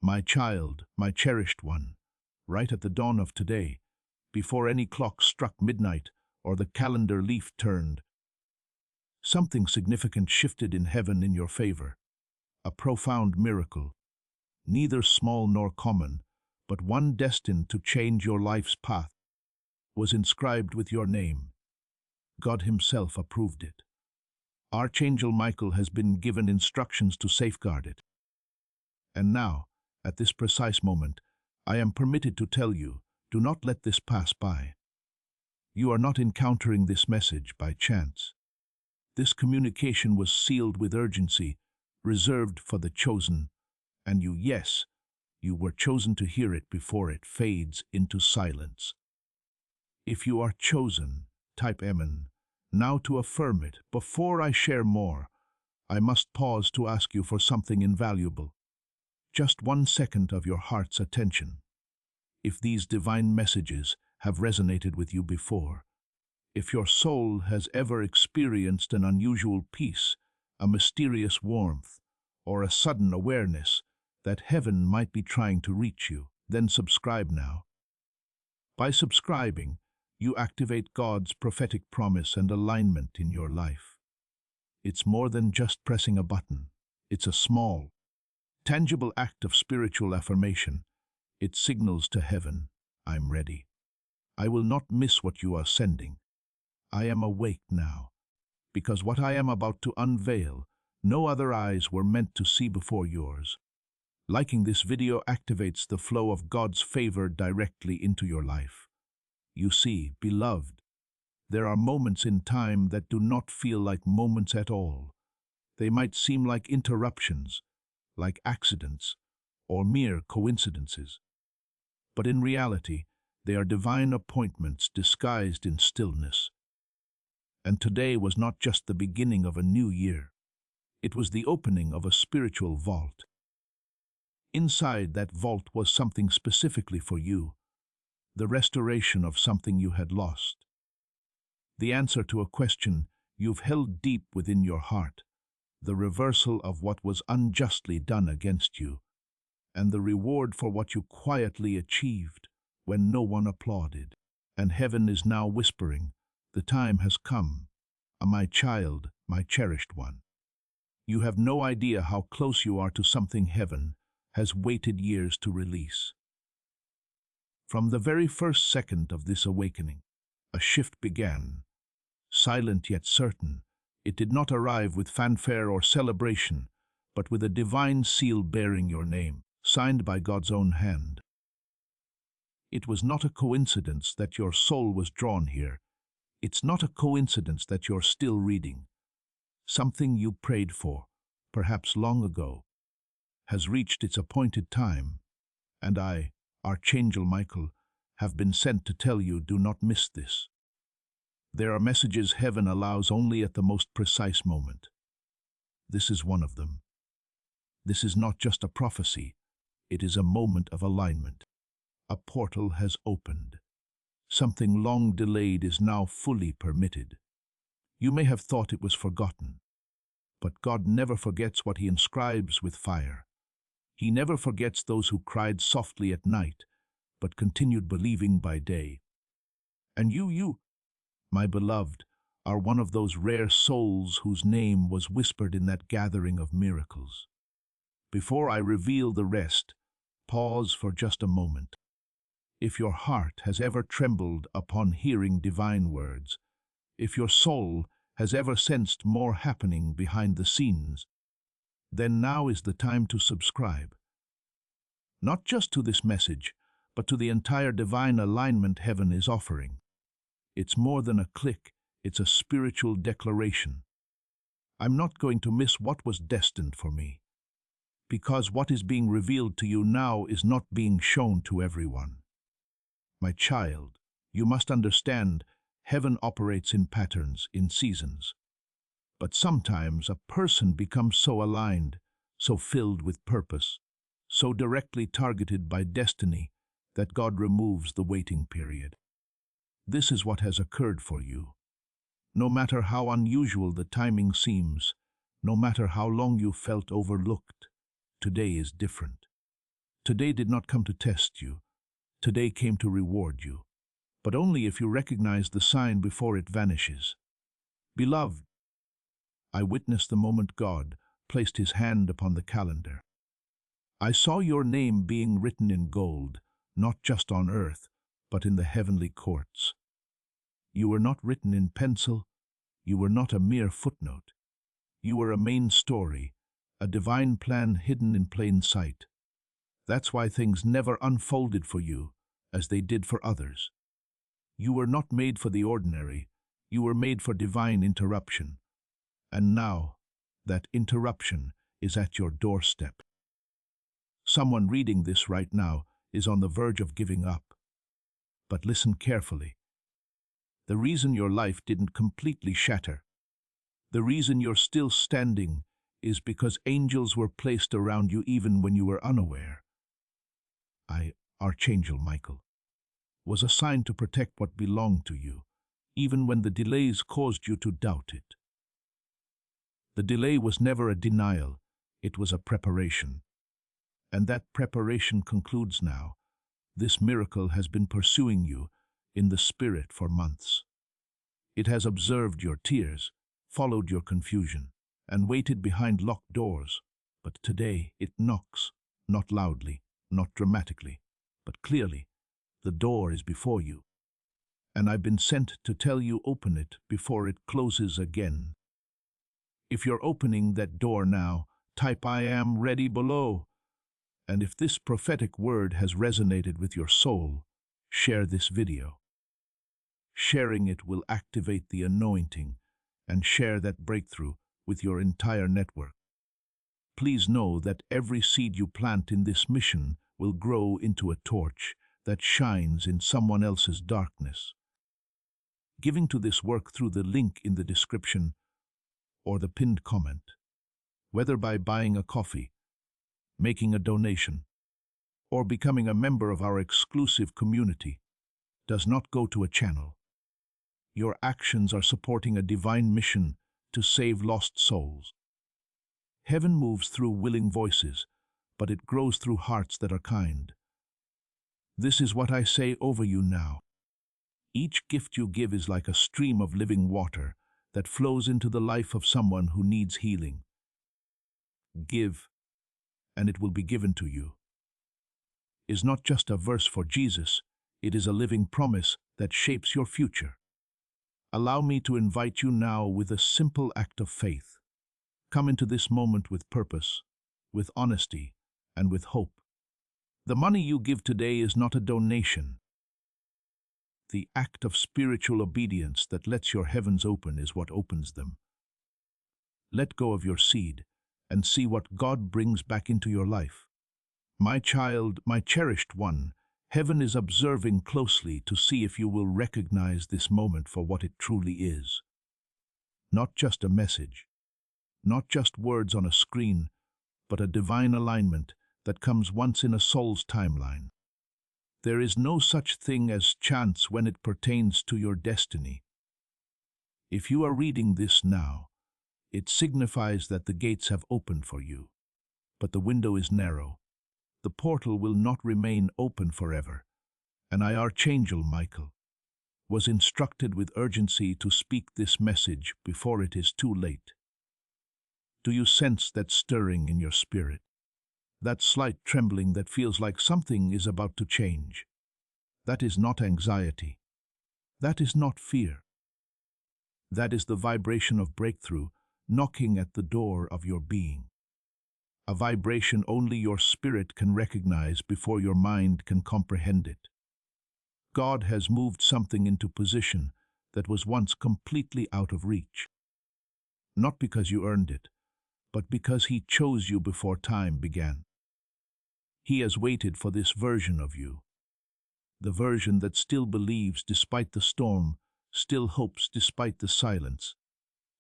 My child, my cherished one, right at the dawn of today, before any clock struck midnight or the calendar leaf turned, something significant shifted in heaven in your favor. A profound miracle, neither small nor common, but one destined to change your life's path, was inscribed with your name. God Himself approved it. Archangel Michael has been given instructions to safeguard it. And now, at this precise moment, I am permitted to tell you, do not let this pass by. You are not encountering this message by chance. This communication was sealed with urgency, reserved for the chosen, and you were chosen to hear it before it fades into silence. If you are chosen, type Amen. Now to affirm it, before I share more, I must pause to ask you for something invaluable. Just 1 second of your heart's attention. If these divine messages have resonated with you before, if your soul has ever experienced an unusual peace, a mysterious warmth, or a sudden awareness that heaven might be trying to reach you, then subscribe now. By subscribing, you activate God's prophetic promise and alignment in your life. It's more than just pressing a button. It's a small, tangible act of spiritual affirmation. It signals to heaven, I'm ready. I will not miss what you are sending. I am awake now, because what I am about to unveil, no other eyes were meant to see before yours. Liking this video activates the flow of God's favor directly into your life. You see, beloved, there are moments in time that do not feel like moments at all. They might seem like interruptions, like accidents, or mere coincidences. But in reality, they are divine appointments disguised in stillness. And today was not just the beginning of a new year. It was the opening of a spiritual vault. Inside that vault was something specifically for you, the restoration of something you had lost. The answer to a question you've held deep within your heart, the reversal of what was unjustly done against you, and the reward for what you quietly achieved when no one applauded. And heaven is now whispering, the time has come, my child, my cherished one. You have no idea how close you are to something heaven has waited years to release. From the very first second of this awakening, a shift began. Silent yet certain, it did not arrive with fanfare or celebration, but with a divine seal bearing your name, signed by God's own hand. It was not a coincidence that your soul was drawn here. It's not a coincidence that you're still reading. Something you prayed for, perhaps long ago, has reached its appointed time, and I, Archangel Michael, have been sent to tell you, do not miss this. There are messages heaven allows only at the most precise moment. This is one of them. This is not just a prophecy, it is a moment of alignment. A portal has opened. Something long delayed is now fully permitted. You may have thought it was forgotten, but God never forgets what He inscribes with fire. He never forgets those who cried softly at night, but continued believing by day. And you, my beloved, are one of those rare souls whose name was whispered in that gathering of miracles. Before I reveal the rest, pause for just a moment. If your heart has ever trembled upon hearing divine words, if your soul has ever sensed more happening behind the scenes, then now is the time to subscribe. Not just to this message, but to the entire divine alignment heaven is offering. It's more than a click, it's a spiritual declaration. I'm not going to miss what was destined for me, because what is being revealed to you now is not being shown to everyone. My child, you must understand, heaven operates in patterns, in seasons. But sometimes a person becomes so aligned, so filled with purpose, so directly targeted by destiny, that God removes the waiting period. This is what has occurred for you. No matter how unusual the timing seems, no matter how long you felt overlooked, today is different. Today did not come to test you. Today came to reward you, but only if you recognize the sign before it vanishes. Beloved, I witnessed the moment God placed his hand upon the calendar. I saw your name being written in gold, not just on earth, but in the heavenly courts. You were not written in pencil. You were not a mere footnote. You were a main story, a divine plan hidden in plain sight. That's why things never unfolded for you as they did for others. You were not made for the ordinary. You were made for divine interruption. And now, that interruption is at your doorstep. Someone reading this right now is on the verge of giving up. But listen carefully. The reason your life didn't completely shatter, the reason you're still standing, is because angels were placed around you even when you were unaware. Archangel Michael, was assigned to protect what belonged to you, even when the delays caused you to doubt it. The delay was never a denial, it was a preparation. And that preparation concludes now. This miracle has been pursuing you in the spirit for months. It has observed your tears, followed your confusion, and waited behind locked doors. But today it knocks, not loudly, not dramatically, but clearly. The door is before you. And I've been sent to tell you open it before it closes again. If you're opening that door now, type "I am ready" below. And if this prophetic word has resonated with your soul, share this video. Sharing it will activate the anointing and share that breakthrough with your entire network. Please know that every seed you plant in this mission will grow into a torch that shines in someone else's darkness. Giving to this work through the link in the description or the pinned comment, whether by buying a coffee, making a donation, or becoming a member of our exclusive community, does not go to a channel. Your actions are supporting a divine mission to save lost souls. Heaven moves through willing voices, but it grows through hearts that are kind. This is what I say over you now. Each gift you give is like a stream of living water that flows into the life of someone who needs healing. Give, and it will be given to you, is not just a verse for Jesus, it is a living promise that shapes your future. Allow me to invite you now with a simple act of faith. Come into this moment with purpose, with honesty, and with hope. The money you give today is not a donation. The act of spiritual obedience that lets your heavens open is what opens them. Let go of your seed and see what God brings back into your life. My child, my cherished one, heaven is observing closely to see if you will recognize this moment for what it truly is. Not just a message, not just words on a screen, but a divine alignment that comes once in a soul's timeline. There is no such thing as chance when it pertains to your destiny. If you are reading this now, it signifies that the gates have opened for you, but the window is narrow. The portal will not remain open forever, and Archangel Michael was instructed with urgency to speak this message before it is too late. Do you sense that stirring in your spirit? That slight trembling that feels like something is about to change? That is not anxiety. That is not fear. That is the vibration of breakthrough knocking at the door of your being. A vibration only your spirit can recognize before your mind can comprehend it. God has moved something into position that was once completely out of reach. Not because you earned it, but because He chose you before time began. He has waited for this version of you, the version that still believes despite the storm, still hopes despite the silence,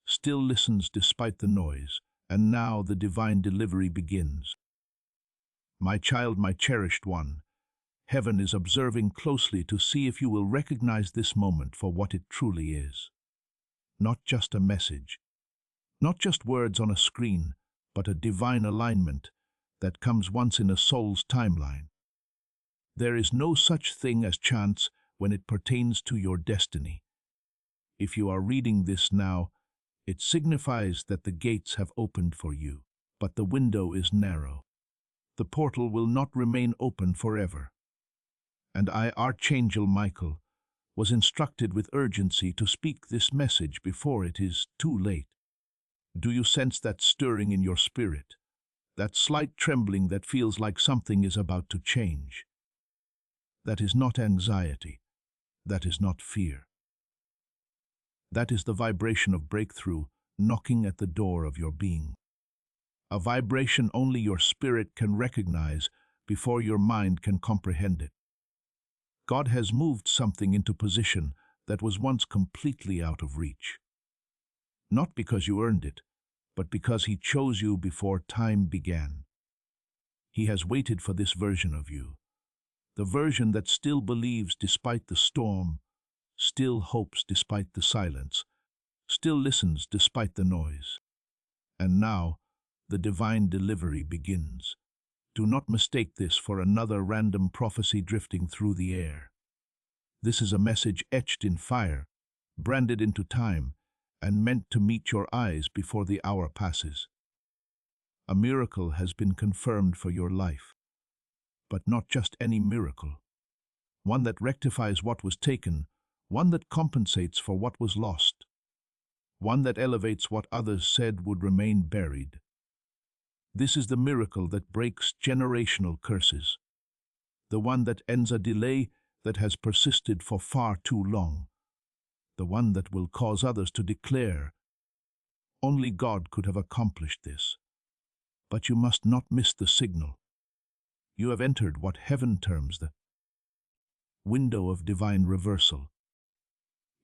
still listens despite the noise, and now the divine delivery begins. My child, my cherished one, heaven is observing closely to see if you will recognize this moment for what it truly is. Not just a message, not just words on a screen, but a divine alignment that comes once in a soul's timeline. There is no such thing as chance when it pertains to your destiny. If you are reading this now, it signifies that the gates have opened for you, but the window is narrow. The portal will not remain open forever. And I, Archangel Michael, was instructed with urgency to speak this message before it is too late. Do you sense that stirring in your spirit? That slight trembling that feels like something is about to change? That is not anxiety. That is not fear. That is the vibration of breakthrough knocking at the door of your being. A vibration only your spirit can recognize before your mind can comprehend it. God has moved something into position that was once completely out of reach. Not because you earned it, but because He chose you before time began. He has waited for this version of you, the version that still believes despite the storm, still hopes despite the silence, still listens despite the noise. And now, the divine delivery begins. Do not mistake this for another random prophecy drifting through the air. This is a message etched in fire, branded into time, and meant to meet your eyes before the hour passes. A miracle has been confirmed for your life, but not just any miracle. One that rectifies what was taken, one that compensates for what was lost, one that elevates what others said would remain buried. This is the miracle that breaks generational curses, the one that ends a delay that has persisted for far too long, the one that will cause others to declare, "Only God could have accomplished this." But you must not miss the signal. You have entered what heaven terms the window of divine reversal.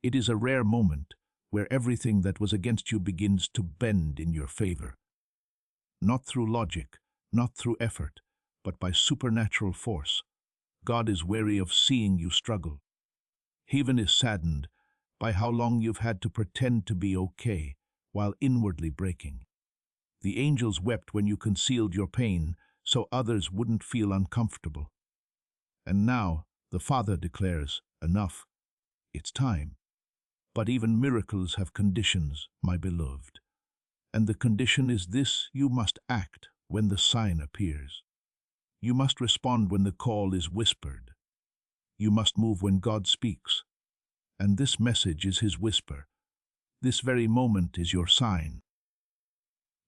It is a rare moment where everything that was against you begins to bend in your favor. Not through logic, not through effort, but by supernatural force. God is wary of seeing you struggle. Heaven is saddened by how long you've had to pretend to be okay while inwardly breaking. The angels wept when you concealed your pain so others wouldn't feel uncomfortable. And now the Father declares, "Enough. It's time." But even miracles have conditions, my beloved. And the condition is this: you must act when the sign appears. You must respond when the call is whispered. You must move when God speaks. And this message is His whisper. This very moment is your sign.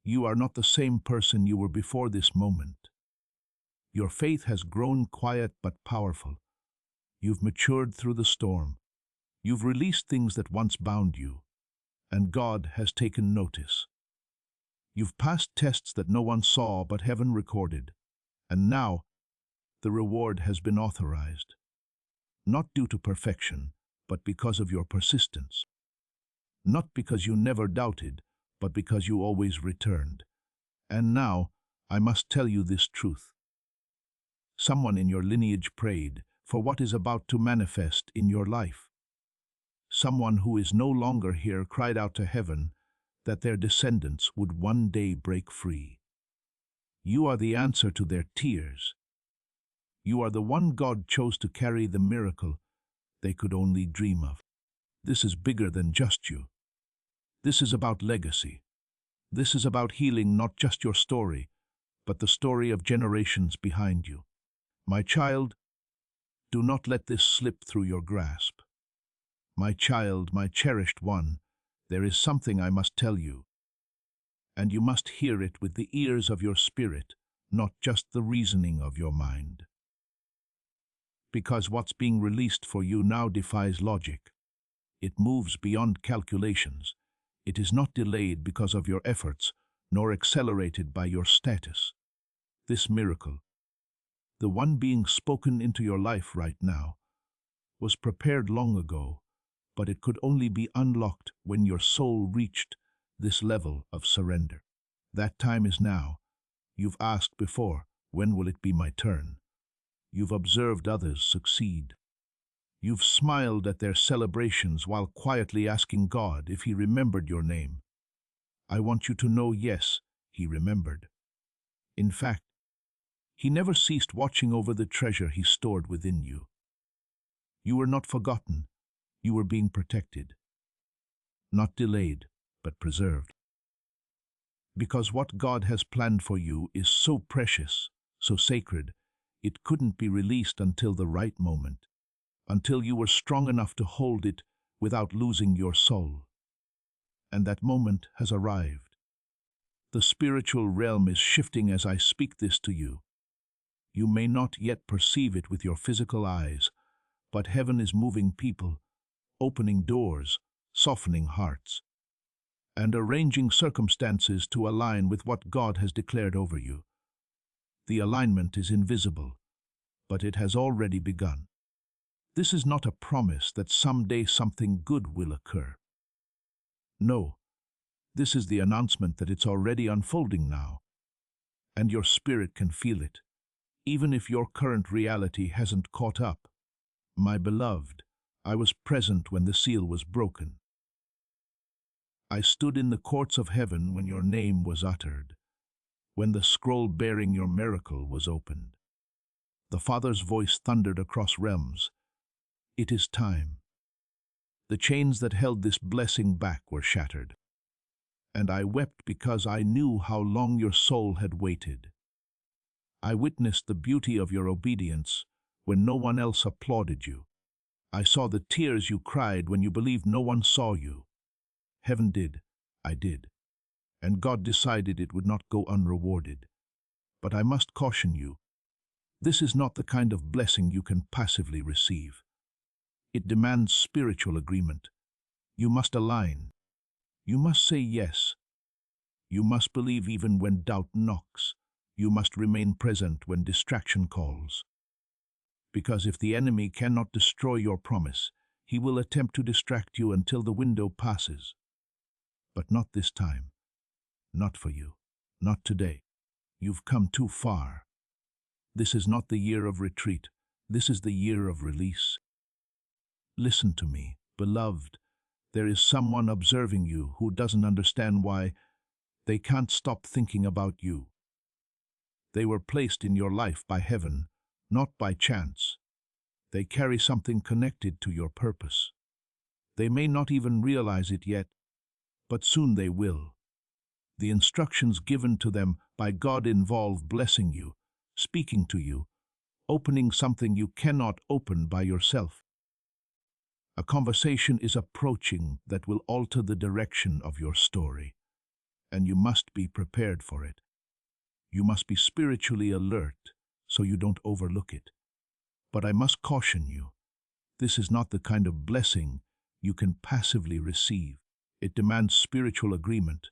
You are not the same person you were before this moment. Your faith has grown quiet but powerful. You've matured through the storm. You've released things that once bound you, and God has taken notice. You've passed tests that no one saw but heaven recorded, and now the reward has been authorized. Not due to perfection, but because of your persistence. Not because you never doubted, but because you always returned. And now, I must tell you this truth. Someone in your lineage prayed for what is about to manifest in your life. Someone who is no longer here cried out to heaven that their descendants would one day break free. You are the answer to their tears. You are the one God chose to carry the miracle they could only dream of. This is bigger than just you. This is about legacy. This is about healing not just your story, but the story of generations behind you. My child, do not let this slip through your grasp. My child, my cherished one, there is something I must tell you. And you must hear it with the ears of your spirit, not just the reasoning of your mind. Because what's being released for you now defies logic. It moves beyond calculations. It is not delayed because of your efforts, nor accelerated by your status. This miracle, the one being spoken into your life right now, was prepared long ago, but it could only be unlocked when your soul reached this level of surrender. That time is now. You've asked before, when will it be my turn? You've observed others succeed. You've smiled at their celebrations while quietly asking God if He remembered your name. I want you to know, yes, He remembered. In fact, He never ceased watching over the treasure he stored within you. You were not forgotten. You were being protected. Not delayed, but preserved. Because what God has planned for you is so precious, so sacred, it couldn't be released until the right moment, until you were strong enough to hold it without losing your soul. And that moment has arrived. The spiritual realm is shifting as I speak this to you. You may not yet perceive it with your physical eyes, but heaven is moving people, opening doors, softening hearts, and arranging circumstances to align with what God has declared over you. The alignment is invisible, but it has already begun. This is not a promise that someday something good will occur. No, this is the announcement that it's already unfolding now, and your spirit can feel it, even if your current reality hasn't caught up. My beloved, I was present when the seal was broken. I stood in the courts of heaven when your name was uttered, when the scroll bearing your miracle was opened. The Father's voice thundered across realms. It is time. The chains that held this blessing back were shattered. And I wept because I knew how long your soul had waited. I witnessed the beauty of your obedience when no one else applauded you. I saw the tears you cried when you believed no one saw you. Heaven did, I did, and God decided it would not go unrewarded. But I must caution you, this is not the kind of blessing you can passively receive. It demands spiritual agreement. You must align. You must say yes. You must believe even when doubt knocks. You must remain present when distraction calls. Because if the enemy cannot destroy your promise, he will attempt to distract you until the window passes. But not this time. Not for you. Not today. You've come too far. This is not the year of retreat. This is the year of release. Listen to me, beloved. There is someone observing you who doesn't understand why they can't stop thinking about you. They were placed in your life by heaven, not by chance. They carry something connected to your purpose. They may not even realize it yet, but soon they will. The instructions given to them by God involve blessing you, speaking to you, opening something you cannot open by yourself. A conversation is approaching that will alter the direction of your story, and you must be prepared for it. You must be spiritually alert so you don't overlook it. But I must caution you, this is not the kind of blessing you can passively receive. It demands spiritual agreement.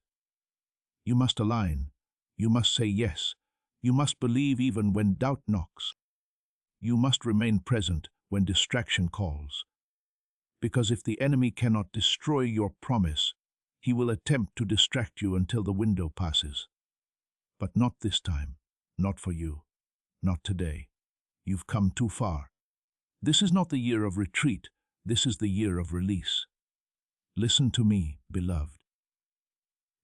You must align. You must say yes. You must believe even when doubt knocks. You must remain present when distraction calls. Because if the enemy cannot destroy your promise, he will attempt to distract you until the window passes. But not this time. Not for you. Not today. You've come too far. This is not the year of retreat. This is the year of release. Listen to me, beloved.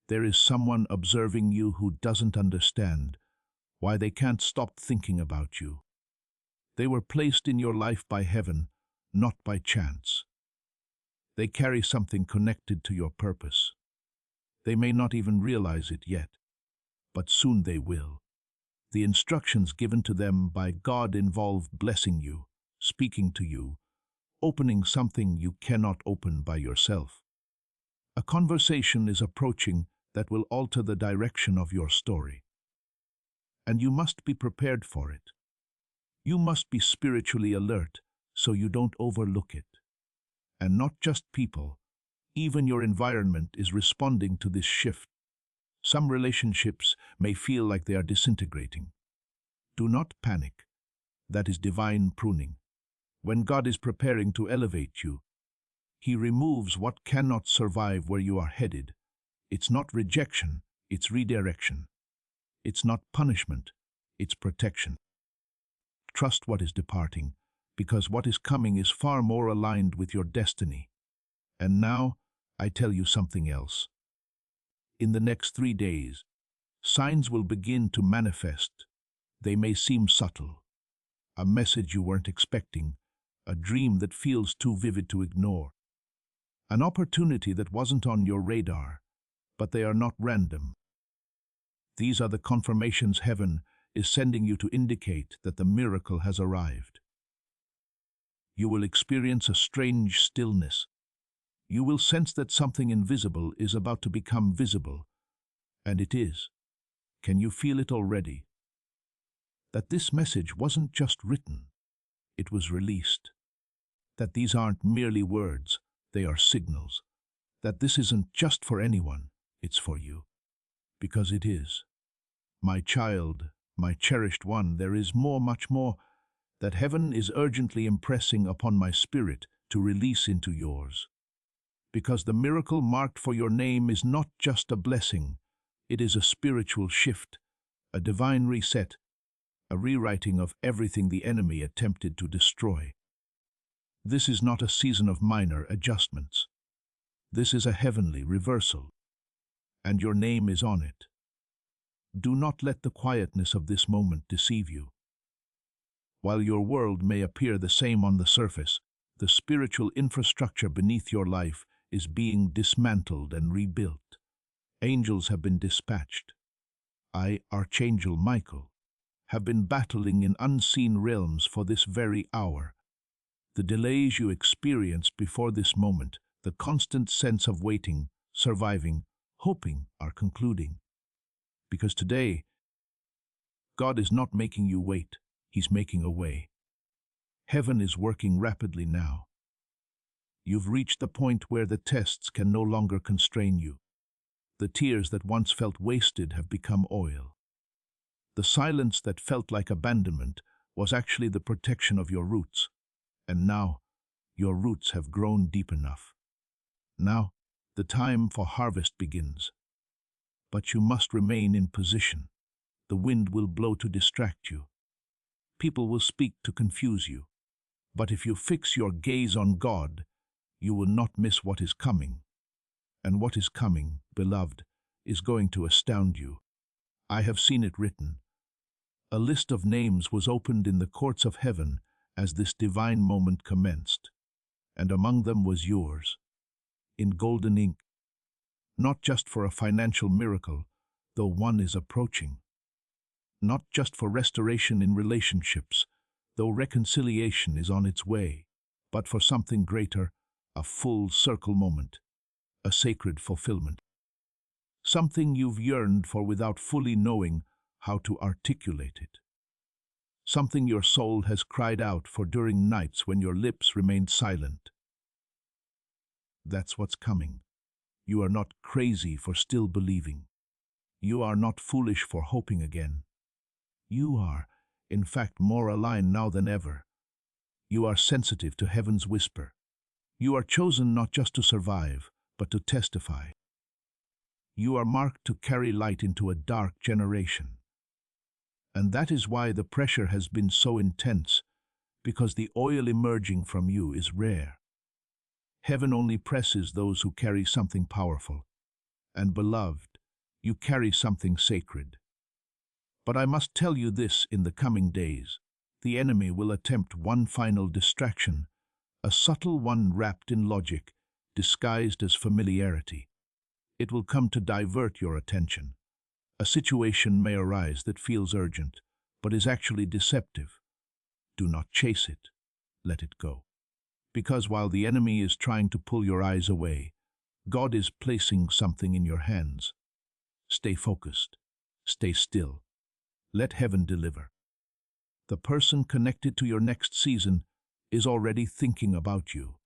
There is someone observing you who doesn't understand why they can't stop thinking about you. They were placed in your life by heaven, not by chance. They carry something connected to your purpose. They may not even realize it yet, but soon they will. The instructions given to them by God involve blessing you, speaking to you, opening something you cannot open by yourself. A conversation is approaching that will alter the direction of your story. And you must be prepared for it. You must be spiritually alert so you don't overlook it. And not just people, even your environment is responding to this shift. Some relationships may feel like they are disintegrating. Do not panic. That is divine pruning. When God is preparing to elevate you, He removes what cannot survive where you are headed. It's not rejection, it's redirection. It's not punishment, it's protection. Trust what is departing, because what is coming is far more aligned with your destiny. And now, I tell you something else. In the next 3 days, signs will begin to manifest. They may seem subtle, a message you weren't expecting, a dream that feels too vivid to ignore, an opportunity that wasn't on your radar, but they are not random. These are the confirmations heaven is sending you to indicate that the miracle has arrived. You will experience a strange stillness. You will sense that something invisible is about to become visible, and it is. Can you feel it already? That this message wasn't just written, it was released. That these aren't merely words, they are signals. That this isn't just for anyone, it's for you. Because it is. My child, my cherished one, there is more, much more, that heaven is urgently impressing upon my spirit to release into yours. Because the miracle marked for your name is not just a blessing, it is a spiritual shift, a divine reset, a rewriting of everything the enemy attempted to destroy. This is not a season of minor adjustments. This is a heavenly reversal, and your name is on it. Do not let the quietness of this moment deceive you. While your world may appear the same on the surface, the spiritual infrastructure beneath your life is being dismantled and rebuilt. Angels have been dispatched. I, Archangel Michael, have been battling in unseen realms for this very hour. The delays you experienced before this moment, the constant sense of waiting, surviving, hoping are concluding. Because today, God is not making you wait, He's making a way. Heaven is working rapidly now. You've reached the point where the tests can no longer constrain you. The tears that once felt wasted have become oil. The silence that felt like abandonment was actually the protection of your roots. And now, your roots have grown deep enough. Now, the time for harvest begins. But you must remain in position. The wind will blow to distract you. People will speak to confuse you. But if you fix your gaze on God, you will not miss what is coming. And what is coming, beloved, is going to astound you. I have seen it written. A list of names was opened in the courts of heaven as this divine moment commenced, and among them was yours, in golden ink. Not just for a financial miracle, though one is approaching. Not just for restoration in relationships, though reconciliation is on its way, but for something greater, a full circle moment, a sacred fulfillment. Something you've yearned for without fully knowing how to articulate it. Something your soul has cried out for during nights when your lips remained silent. That's what's coming. You are not crazy for still believing. You are not foolish for hoping again. You are, in fact, more aligned now than ever. You are sensitive to heaven's whisper. You are chosen not just to survive, but to testify. You are marked to carry light into a dark generation. And that is why the pressure has been so intense, because the oil emerging from you is rare. Heaven only presses those who carry something powerful. And beloved, you carry something sacred. But I must tell you this, in the coming days, the enemy will attempt one final distraction, a subtle one wrapped in logic, disguised as familiarity. It will come to divert your attention. A situation may arise that feels urgent, but is actually deceptive. Do not chase it. Let it go. Because while the enemy is trying to pull your eyes away, God is placing something in your hands. Stay focused. Stay still. Let heaven deliver. The person connected to your next season is already thinking about you.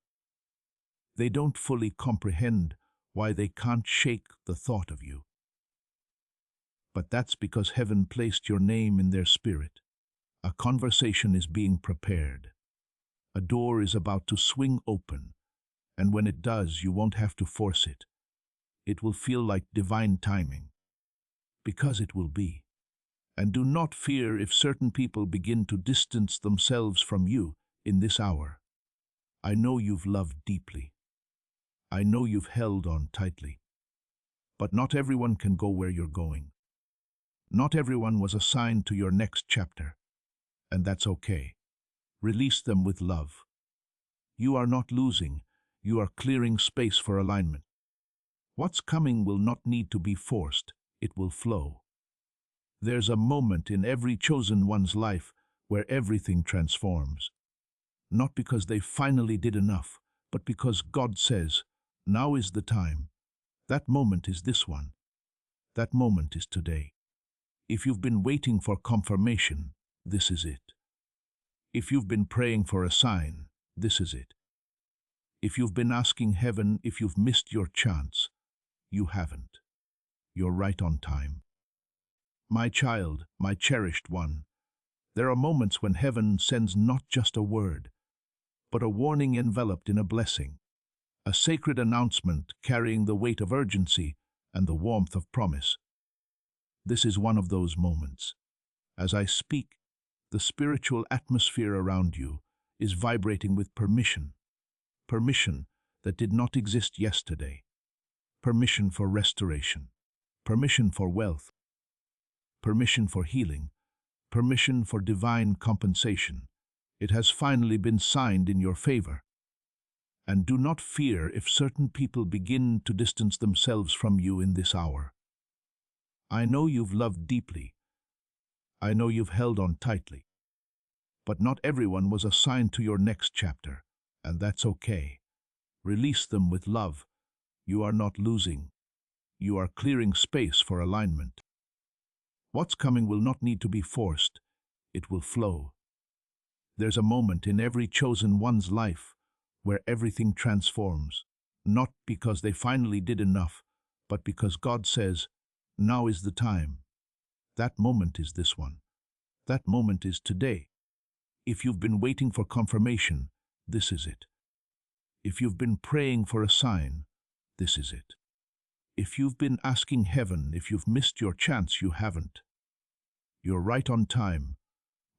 They don't fully comprehend why they can't shake the thought of you. But that's because heaven placed your name in their spirit. A conversation is being prepared. A door is about to swing open, and when it does, you won't have to force it. It will feel like divine timing, because it will be. And do not fear if certain people begin to distance themselves from you in this hour. I know you've loved deeply. I know you've held on tightly. But not everyone can go where you're going. Not everyone was assigned to your next chapter, and that's okay. Release them with love. You are not losing, you are clearing space for alignment. What's coming will not need to be forced, it will flow. There's a moment in every chosen one's life where everything transforms. Not because they finally did enough, but because God says, now is the time. That moment is this one. That moment is today. If you've been waiting for confirmation, this is it. If you've been praying for a sign, this is it. If you've been asking heaven if you've missed your chance, you haven't. You're right on time. My child, my cherished one, there are moments when heaven sends not just a word, but a warning enveloped in a blessing, a sacred announcement carrying the weight of urgency and the warmth of promise. This is one of those moments. As I speak, the spiritual atmosphere around you is vibrating with permission. Permission that did not exist yesterday. Permission for restoration. Permission for wealth. Permission for healing. Permission for divine compensation. It has finally been signed in your favor. And do not fear if certain people begin to distance themselves from you in this hour. I know you've loved deeply. I know you've held on tightly. But not everyone was assigned to your next chapter, and that's okay. Release them with love. You are not losing. You are clearing space for alignment. What's coming will not need to be forced. It will flow. There's a moment in every chosen one's life where everything transforms, not because they finally did enough, but because God says, now is the time. That moment is this one. That moment is today. If you've been waiting for confirmation, this is it. If you've been praying for a sign, this is it. If you've been asking heaven if you've missed your chance, you haven't. You're right on time,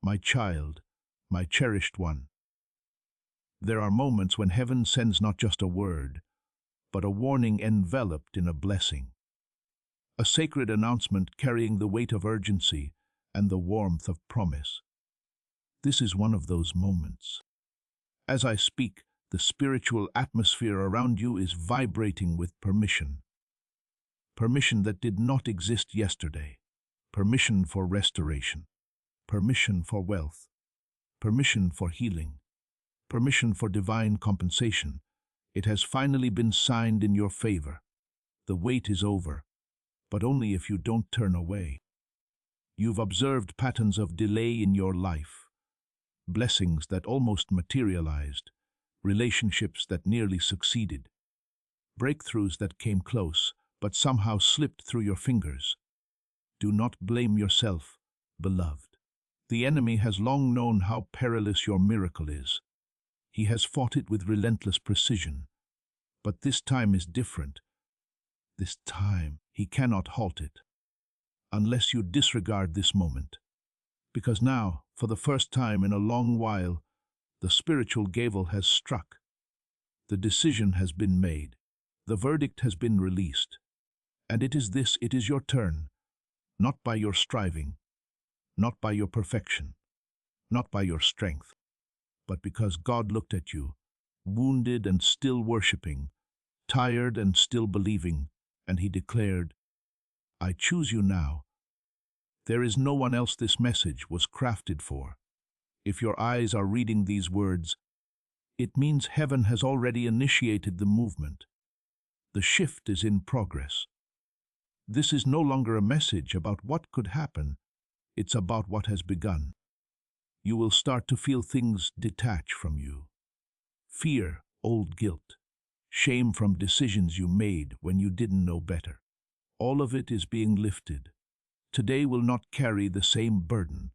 my child, my cherished one. There are moments when heaven sends not just a word, but a warning enveloped in a blessing. A sacred announcement carrying the weight of urgency and the warmth of promise. This is one of those moments. As I speak, the spiritual atmosphere around you is vibrating with permission. Permission that did not exist yesterday. Permission for restoration. Permission for wealth. Permission for healing. Permission for divine compensation. It has finally been signed in your favor. The wait is over, but only if you don't turn away. You've observed patterns of delay in your life. Blessings that almost materialized. Relationships that nearly succeeded. Breakthroughs that came close, but somehow slipped through your fingers. Do not blame yourself, beloved. The enemy has long known how perilous your miracle is. He has fought it with relentless precision. But this time is different. This time, he cannot halt it. Unless you disregard this moment. Because now, for the first time in a long while, the spiritual gavel has struck. The decision has been made. The verdict has been released. And it is your turn. Not by your striving. Not by your perfection. Not by your strength. But because God looked at you, wounded and still worshiping, tired and still believing, and he declared, I choose you now. There is no one else this message was crafted for. If your eyes are reading these words, it means heaven has already initiated the movement. The shift is in progress. This is no longer a message about what could happen. It's about what has begun. You will start to feel things detach from you. Fear, old guilt, shame from decisions you made when you didn't know better. All of it is being lifted. Today will not carry the same burden.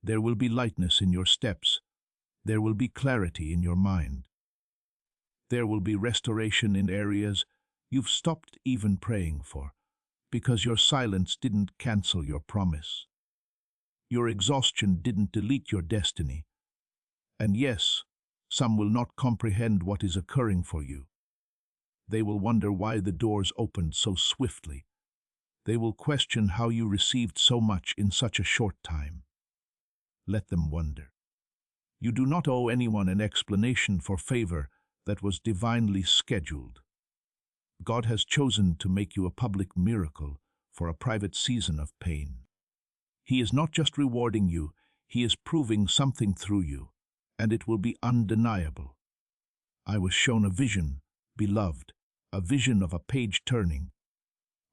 There will be lightness in your steps. There will be clarity in your mind. There will be restoration in areas you've stopped even praying for, because your silence didn't cancel your promise. Your exhaustion didn't delete your destiny. And yes, some will not comprehend what is occurring for you. They will wonder why the doors opened so swiftly. They will question how you received so much in such a short time. Let them wonder. You do not owe anyone an explanation for favor that was divinely scheduled. God has chosen to make you a public miracle for a private season of pain. He is not just rewarding you, He is proving something through you, and it will be undeniable. I was shown a vision, beloved, a vision of a page turning.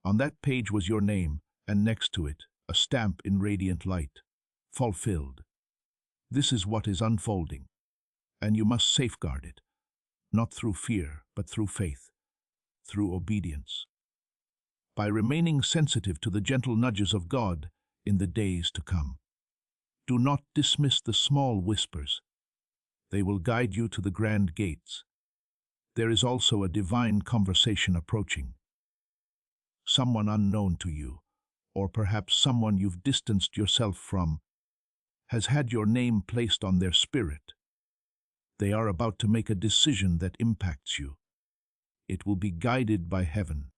On that page was your name, and next to it, a stamp in radiant light, fulfilled. This is what is unfolding, and you must safeguard it, not through fear, but through faith, through obedience. By remaining sensitive to the gentle nudges of God in the days to come. Do not dismiss the small whispers. They will guide you to the grand gates. There is also a divine conversation approaching. Someone unknown to you, or perhaps someone you've distanced yourself from, has had your name placed on their spirit. They are about to make a decision that impacts you. It will be guided by heaven.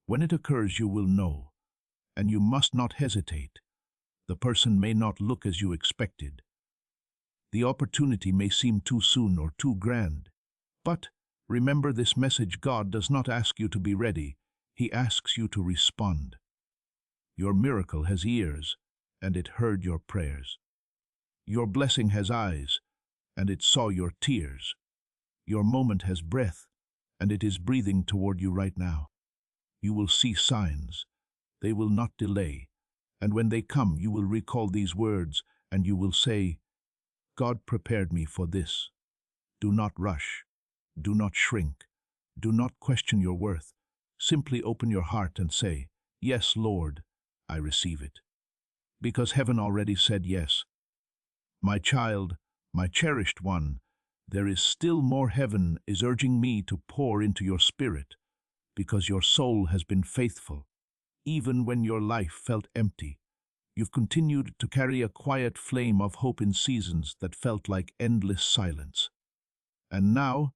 When it occurs, you will know, and you must not hesitate. The person may not look as you expected. The opportunity may seem too soon or too grand. But remember this message: God does not ask you to be ready. He asks you to respond. Your miracle has ears, and it heard your prayers. Your blessing has eyes, and it saw your tears. Your moment has breath, and it is breathing toward you right now. You will see signs. They will not delay. And when they come, you will recall these words, and you will say, God prepared me for this. Do not rush. Do not shrink. Do not question your worth. Simply open your heart and say, yes, Lord, I receive it. Because heaven already said yes. My child, my cherished one, there is still more. Heaven is urging me to pour into your spirit, because your soul has been faithful. Even when your life felt empty, you've continued to carry a quiet flame of hope in seasons that felt like endless silence. And now,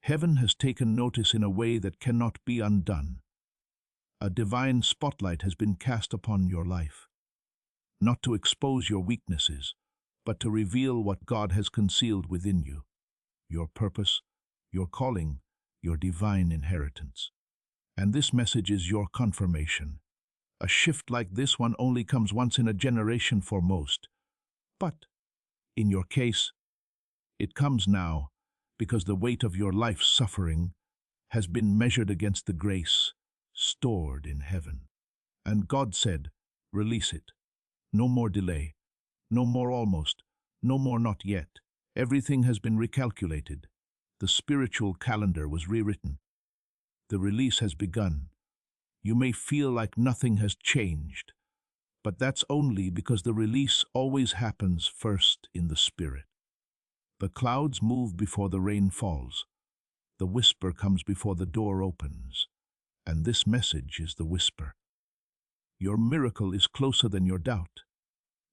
heaven has taken notice in a way that cannot be undone. A divine spotlight has been cast upon your life, not to expose your weaknesses, but to reveal what God has concealed within you, your purpose, your calling, your divine inheritance. And this message is your confirmation. A shift like this one only comes once in a generation for most. But, in your case, it comes now because the weight of your life's suffering has been measured against the grace stored in heaven. And God said, release it. No more delay. No more almost. No more not yet. Everything has been recalculated. The spiritual calendar was rewritten. The release has begun. You may feel like nothing has changed, but that's only because the release always happens first in the spirit. The clouds move before the rain falls. The whisper comes before the door opens. And this message is the whisper. Your miracle is closer than your doubt.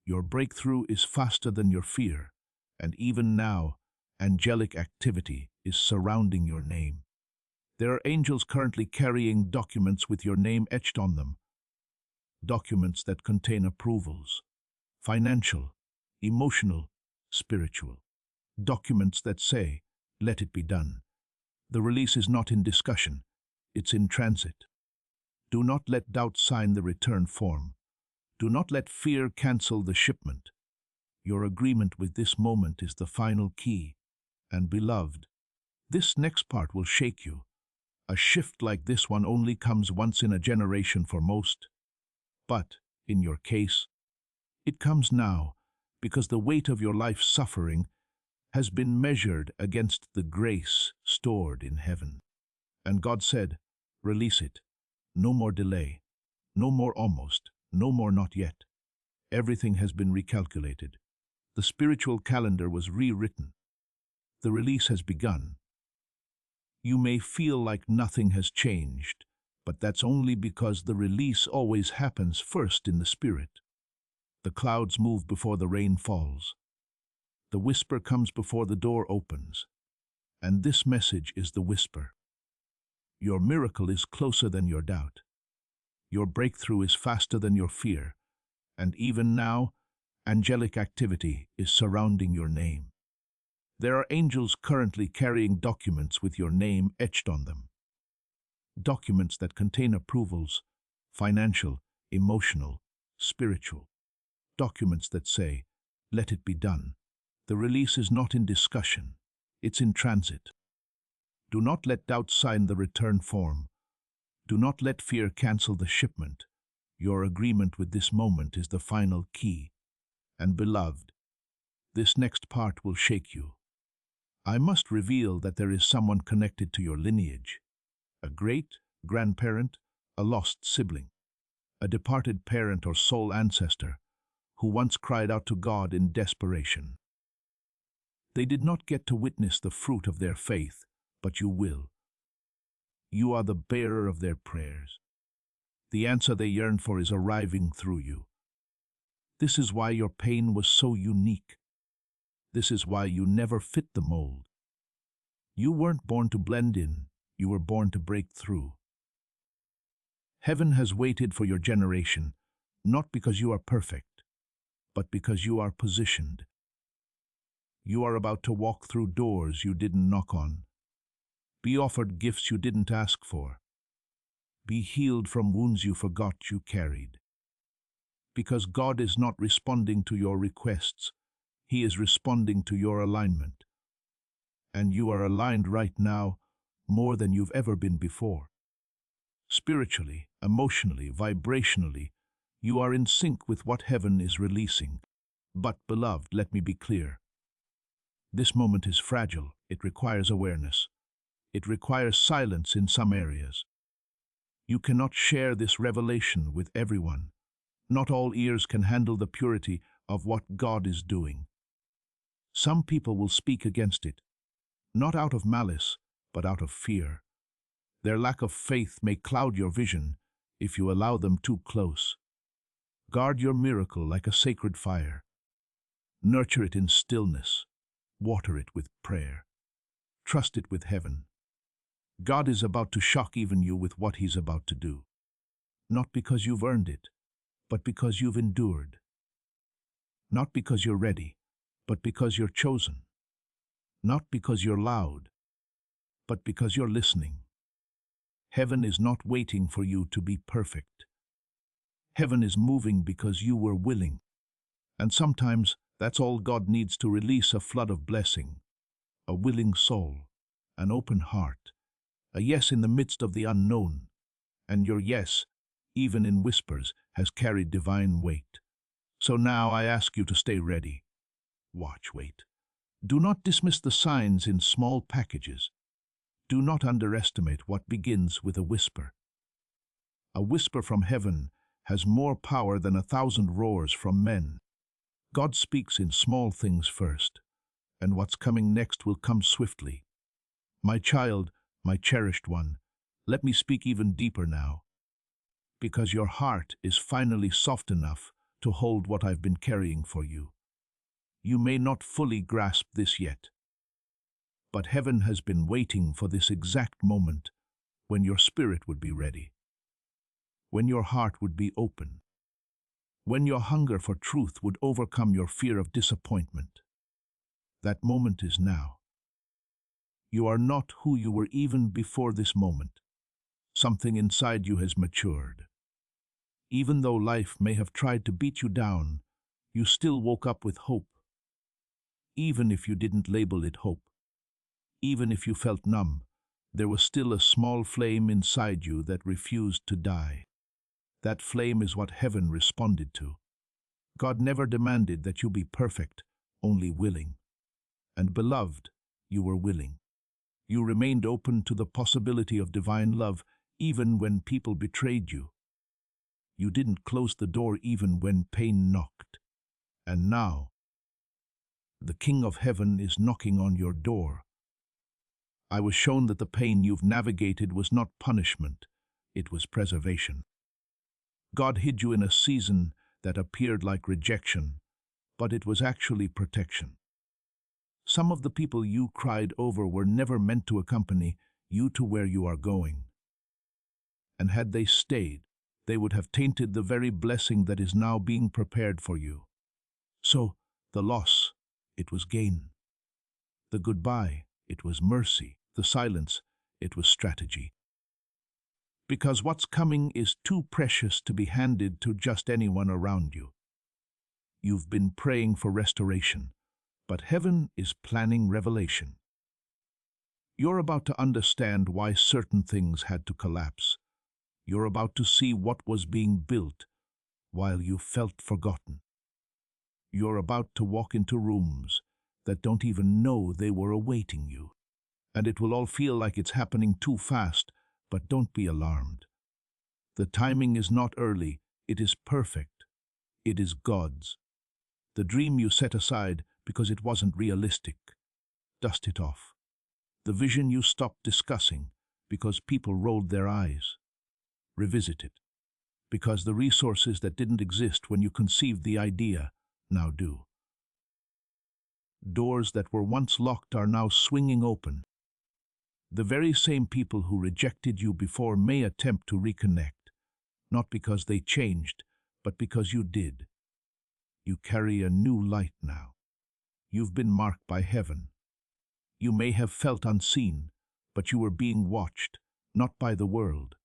Your breakthrough is faster than your fear. And even now, angelic activity is surrounding your name. There are angels currently carrying documents with your name etched on them. Documents that contain approvals, financial, emotional, spiritual. Documents that say, let it be done. The release is not in discussion, it's in transit. Do not let doubt sign the return form. Do not let fear cancel the shipment. Your agreement with this moment is the final key. And beloved, this next part will shake you. A shift like this one only comes once in a generation for most. But, in your case, it comes now because the weight of your life's suffering has been measured against the grace stored in heaven. And God said, release it. No more delay. No more almost. No more not yet. Everything has been recalculated. The spiritual calendar was rewritten. The release has begun. You may feel like nothing has changed, but that's only because the release always happens first in the spirit. The clouds move before the rain falls. The whisper comes before the door opens. And this message is the whisper. Your miracle is closer than your doubt. Your breakthrough is faster than your fear, and even now, angelic activity is surrounding your name. There are angels currently carrying documents with your name etched on them. Documents that contain approvals, financial, emotional, spiritual. Documents that say, "Let it be done." The release is not in discussion, it's in transit. Do not let doubt sign the return form. Do not let fear cancel the shipment. Your agreement with this moment is the final key. And beloved, this next part will shake you. I must reveal that there is someone connected to your lineage. A great-grandparent, a lost sibling, a departed parent or soul ancestor who once cried out to God in desperation. They did not get to witness the fruit of their faith, but you will. You are the bearer of their prayers. The answer they yearn for is arriving through you. This is why your pain was so unique. This is why you never fit the mold. You weren't born to blend in, you were born to break through. Heaven has waited for your generation, not because you are perfect, but because you are positioned. You are about to walk through doors you didn't knock on. Be offered gifts you didn't ask for. Be healed from wounds you forgot you carried. Because God is not responding to your requests, He is responding to your alignment. And you are aligned right now more than you've ever been before. Spiritually, emotionally, vibrationally, you are in sync with what heaven is releasing. But, beloved, let me be clear. This moment is fragile. It requires awareness. It requires silence in some areas. You cannot share this revelation with everyone. Not all ears can handle the purity of what God is doing. Some people will speak against it, not out of malice, but out of fear. Their lack of faith may cloud your vision if you allow them too close. Guard your miracle like a sacred fire. Nurture it in stillness. Water it with prayer. Trust it with heaven. God is about to shock even you with what He's about to do. Not because you've earned it, but because you've endured. Not because you're ready, but because you're chosen. Not because you're loud, but because you're listening. Heaven is not waiting for you to be perfect. Heaven is moving because you were willing. And sometimes that's all God needs to release a flood of blessing. A willing soul, an open heart, a yes in the midst of the unknown. And your yes, even in whispers, has carried divine weight. So now I ask you to stay ready. Watch, wait. Do not dismiss the signs in small packages. Do not underestimate what begins with a whisper. A whisper from heaven has more power than 1,000 roars from men. God speaks in small things first, and what's coming next will come swiftly. My child, my cherished one, let me speak even deeper now, because your heart is finally soft enough to hold what I've been carrying for you. You may not fully grasp this yet, but heaven has been waiting for this exact moment when your spirit would be ready, when your heart would be open, when your hunger for truth would overcome your fear of disappointment. That moment is now. You are not who you were even before this moment. Something inside you has matured. Even though life may have tried to beat you down, you still woke up with hope. Even if you didn't label it hope, even if you felt numb, there was still a small flame inside you that refused to die. That flame is what heaven responded to. God never demanded that you be perfect, only willing. And beloved, you were willing. You remained open to the possibility of divine love even when people betrayed you. You didn't close the door even when pain knocked. And now, the King of Heaven is knocking on your door. I was shown that the pain you've navigated was not punishment, it was preservation. God hid you in a season that appeared like rejection, but it was actually protection. Some of the people you cried over were never meant to accompany you to where you are going. And had they stayed, they would have tainted the very blessing that is now being prepared for you. So, the loss, it was gain. The goodbye, it was mercy. The silence, it was strategy. Because what's coming is too precious to be handed to just anyone around you. You've been praying for restoration, but heaven is planning revelation. You're about to understand why certain things had to collapse. You're about to see what was being built while you felt forgotten. You're about to walk into rooms that don't even know they were awaiting you. And it will all feel like it's happening too fast, but don't be alarmed. The timing is not early, it is perfect. It is God's. The dream you set aside because it wasn't realistic, dust it off. The vision you stopped discussing because people rolled their eyes, revisit it. Because the resources that didn't exist when you conceived the idea now do. Doors that were once locked are now swinging open. The very same people who rejected you before may attempt to reconnect, not because they changed, but because you did. You carry a new light now. You've been marked by heaven. You may have felt unseen, but you were being watched, not by the world,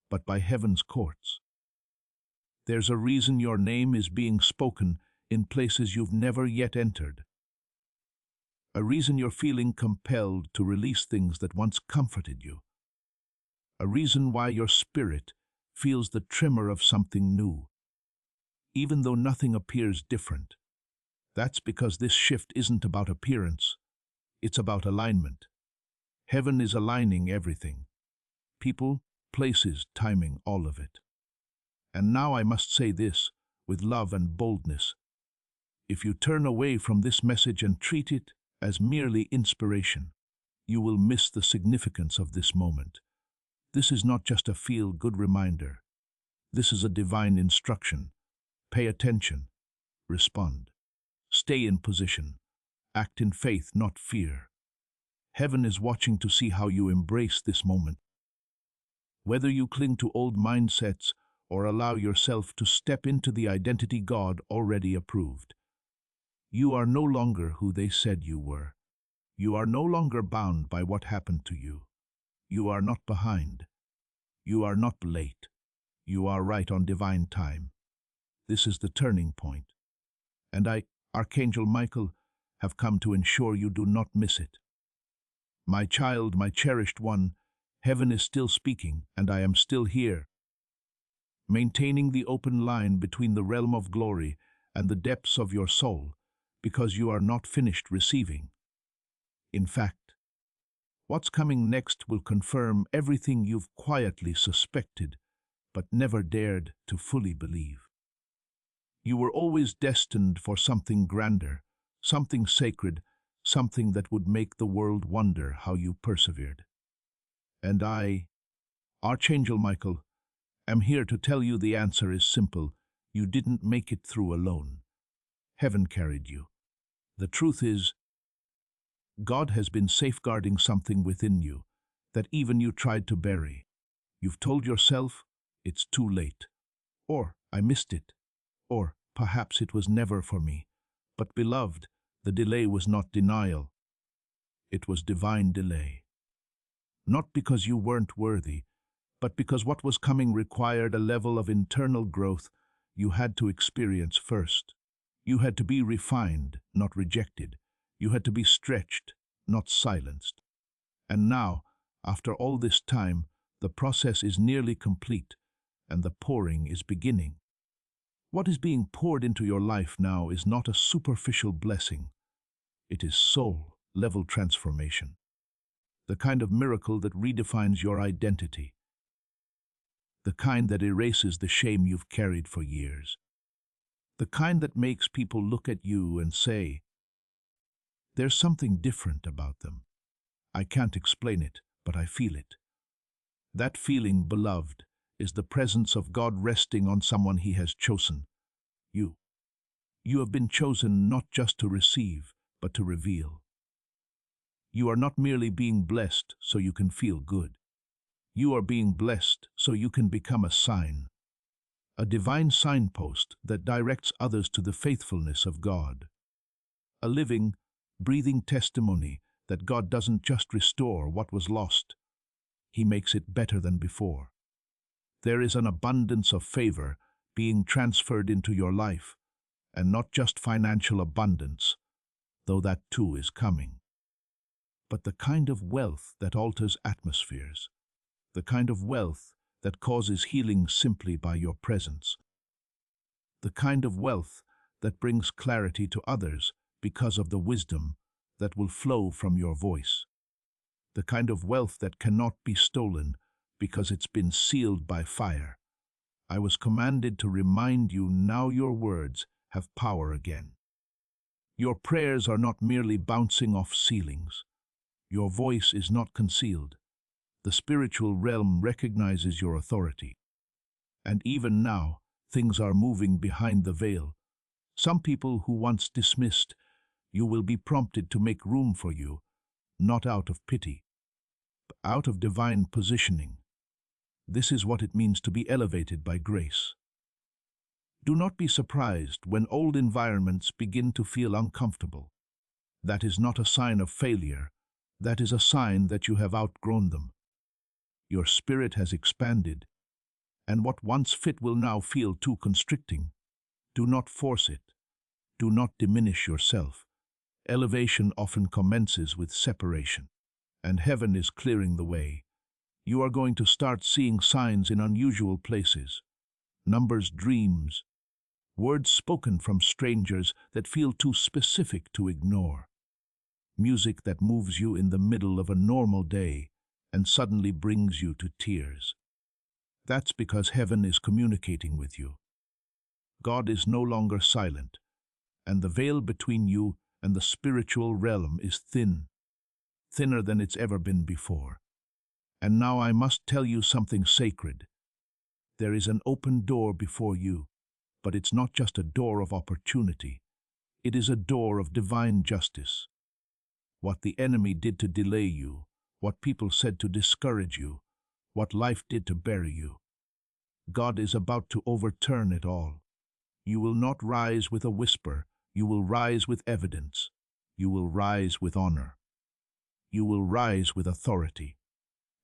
but by heaven's courts. There's a reason your name is being spoken in places you've never yet entered. A reason you're feeling compelled to release things that once comforted you. A reason why your spirit feels the tremor of something new, even though nothing appears different. That's because this shift isn't about appearance, it's about alignment. Heaven is aligning everything. People, places, timing, all of it. And now I must say this, with love and boldness. If you turn away from this message and treat it as merely inspiration, you will miss the significance of this moment. This is not just a feel-good reminder. This is a divine instruction. Pay attention. Respond. Stay in position. Act in faith, not fear. Heaven is watching to see how you embrace this moment. Whether you cling to old mindsets or allow yourself to step into the identity God already approved. You are no longer who they said you were. You are no longer bound by what happened to you. You are not behind. You are not late. You are right on divine time. This is the turning point. And I, Archangel Michael, have come to ensure you do not miss it. My child, my cherished one, heaven is still speaking, and I am still here, maintaining the open line between the realm of glory and the depths of your soul, because you are not finished receiving. In fact, what's coming next will confirm everything you've quietly suspected, but never dared to fully believe. You were always destined for something grander, something sacred, something that would make the world wonder how you persevered. And I, Archangel Michael, am here to tell you the answer is simple. You didn't make it through alone. Heaven carried you. The truth is, God has been safeguarding something within you that even you tried to bury. You've told yourself, it's too late, or I missed it, or perhaps it was never for me. But beloved, the delay was not denial. It was divine delay. Not because you weren't worthy, but because what was coming required a level of internal growth you had to experience first. You had to be refined, not rejected. You had to be stretched, not silenced. And now, after all this time, the process is nearly complete, and the pouring is beginning. What is being poured into your life now is not a superficial blessing. It is soul-level transformation. The kind of miracle that redefines your identity. The kind that erases the shame you've carried for years. The kind that makes people look at you and say, there's something different about them. I can't explain it, but I feel it. That feeling, beloved, is the presence of God resting on someone He has chosen. You. You have been chosen not just to receive, but to reveal. You are not merely being blessed so you can feel good. You are being blessed so you can become a sign. a divine signpost that directs others to the faithfulness of God. A living, breathing testimony that God doesn't just restore what was lost, He makes it better than before. There is an abundance of favor being transferred into your life, and not just financial abundance, though that too is coming, but the kind of wealth that alters atmospheres, the kind of wealth that causes healing simply by your presence, the kind of wealth that brings clarity to others because of the wisdom that will flow from your voice, the kind of wealth that cannot be stolen because it's been sealed by fire. I was commanded to remind you now your words have power again. Your prayers are not merely bouncing off ceilings. Your voice is not concealed. The spiritual realm recognizes your authority. And even now, things are moving behind the veil. Some people who once dismissed you will be prompted to make room for you, not out of pity, but out of divine positioning. This is what it means to be elevated by grace. Do not be surprised when old environments begin to feel uncomfortable. That is not a sign of failure. That is a sign that you have outgrown them. Your spirit has expanded, and what once fit will now feel too constricting. Do not force it. Do not diminish yourself. Elevation often commences with separation, and heaven is clearing the way. You are going to start seeing signs in unusual places, numbers, dreams, words spoken from strangers that feel too specific to ignore, music that moves you in the middle of a normal day and suddenly brings you to tears. That's because heaven is communicating with you. God is no longer silent, and the veil between you and the spiritual realm is thin, thinner than it's ever been before. And now I must tell you something sacred. There is an open door before you, but it's not just a door of opportunity. It is a door of divine justice. What the enemy did to delay you, what people said to discourage you, what life did to bury you, God is about to overturn it all. You will not rise with a whisper. You will rise with evidence. You will rise with honor. You will rise with authority.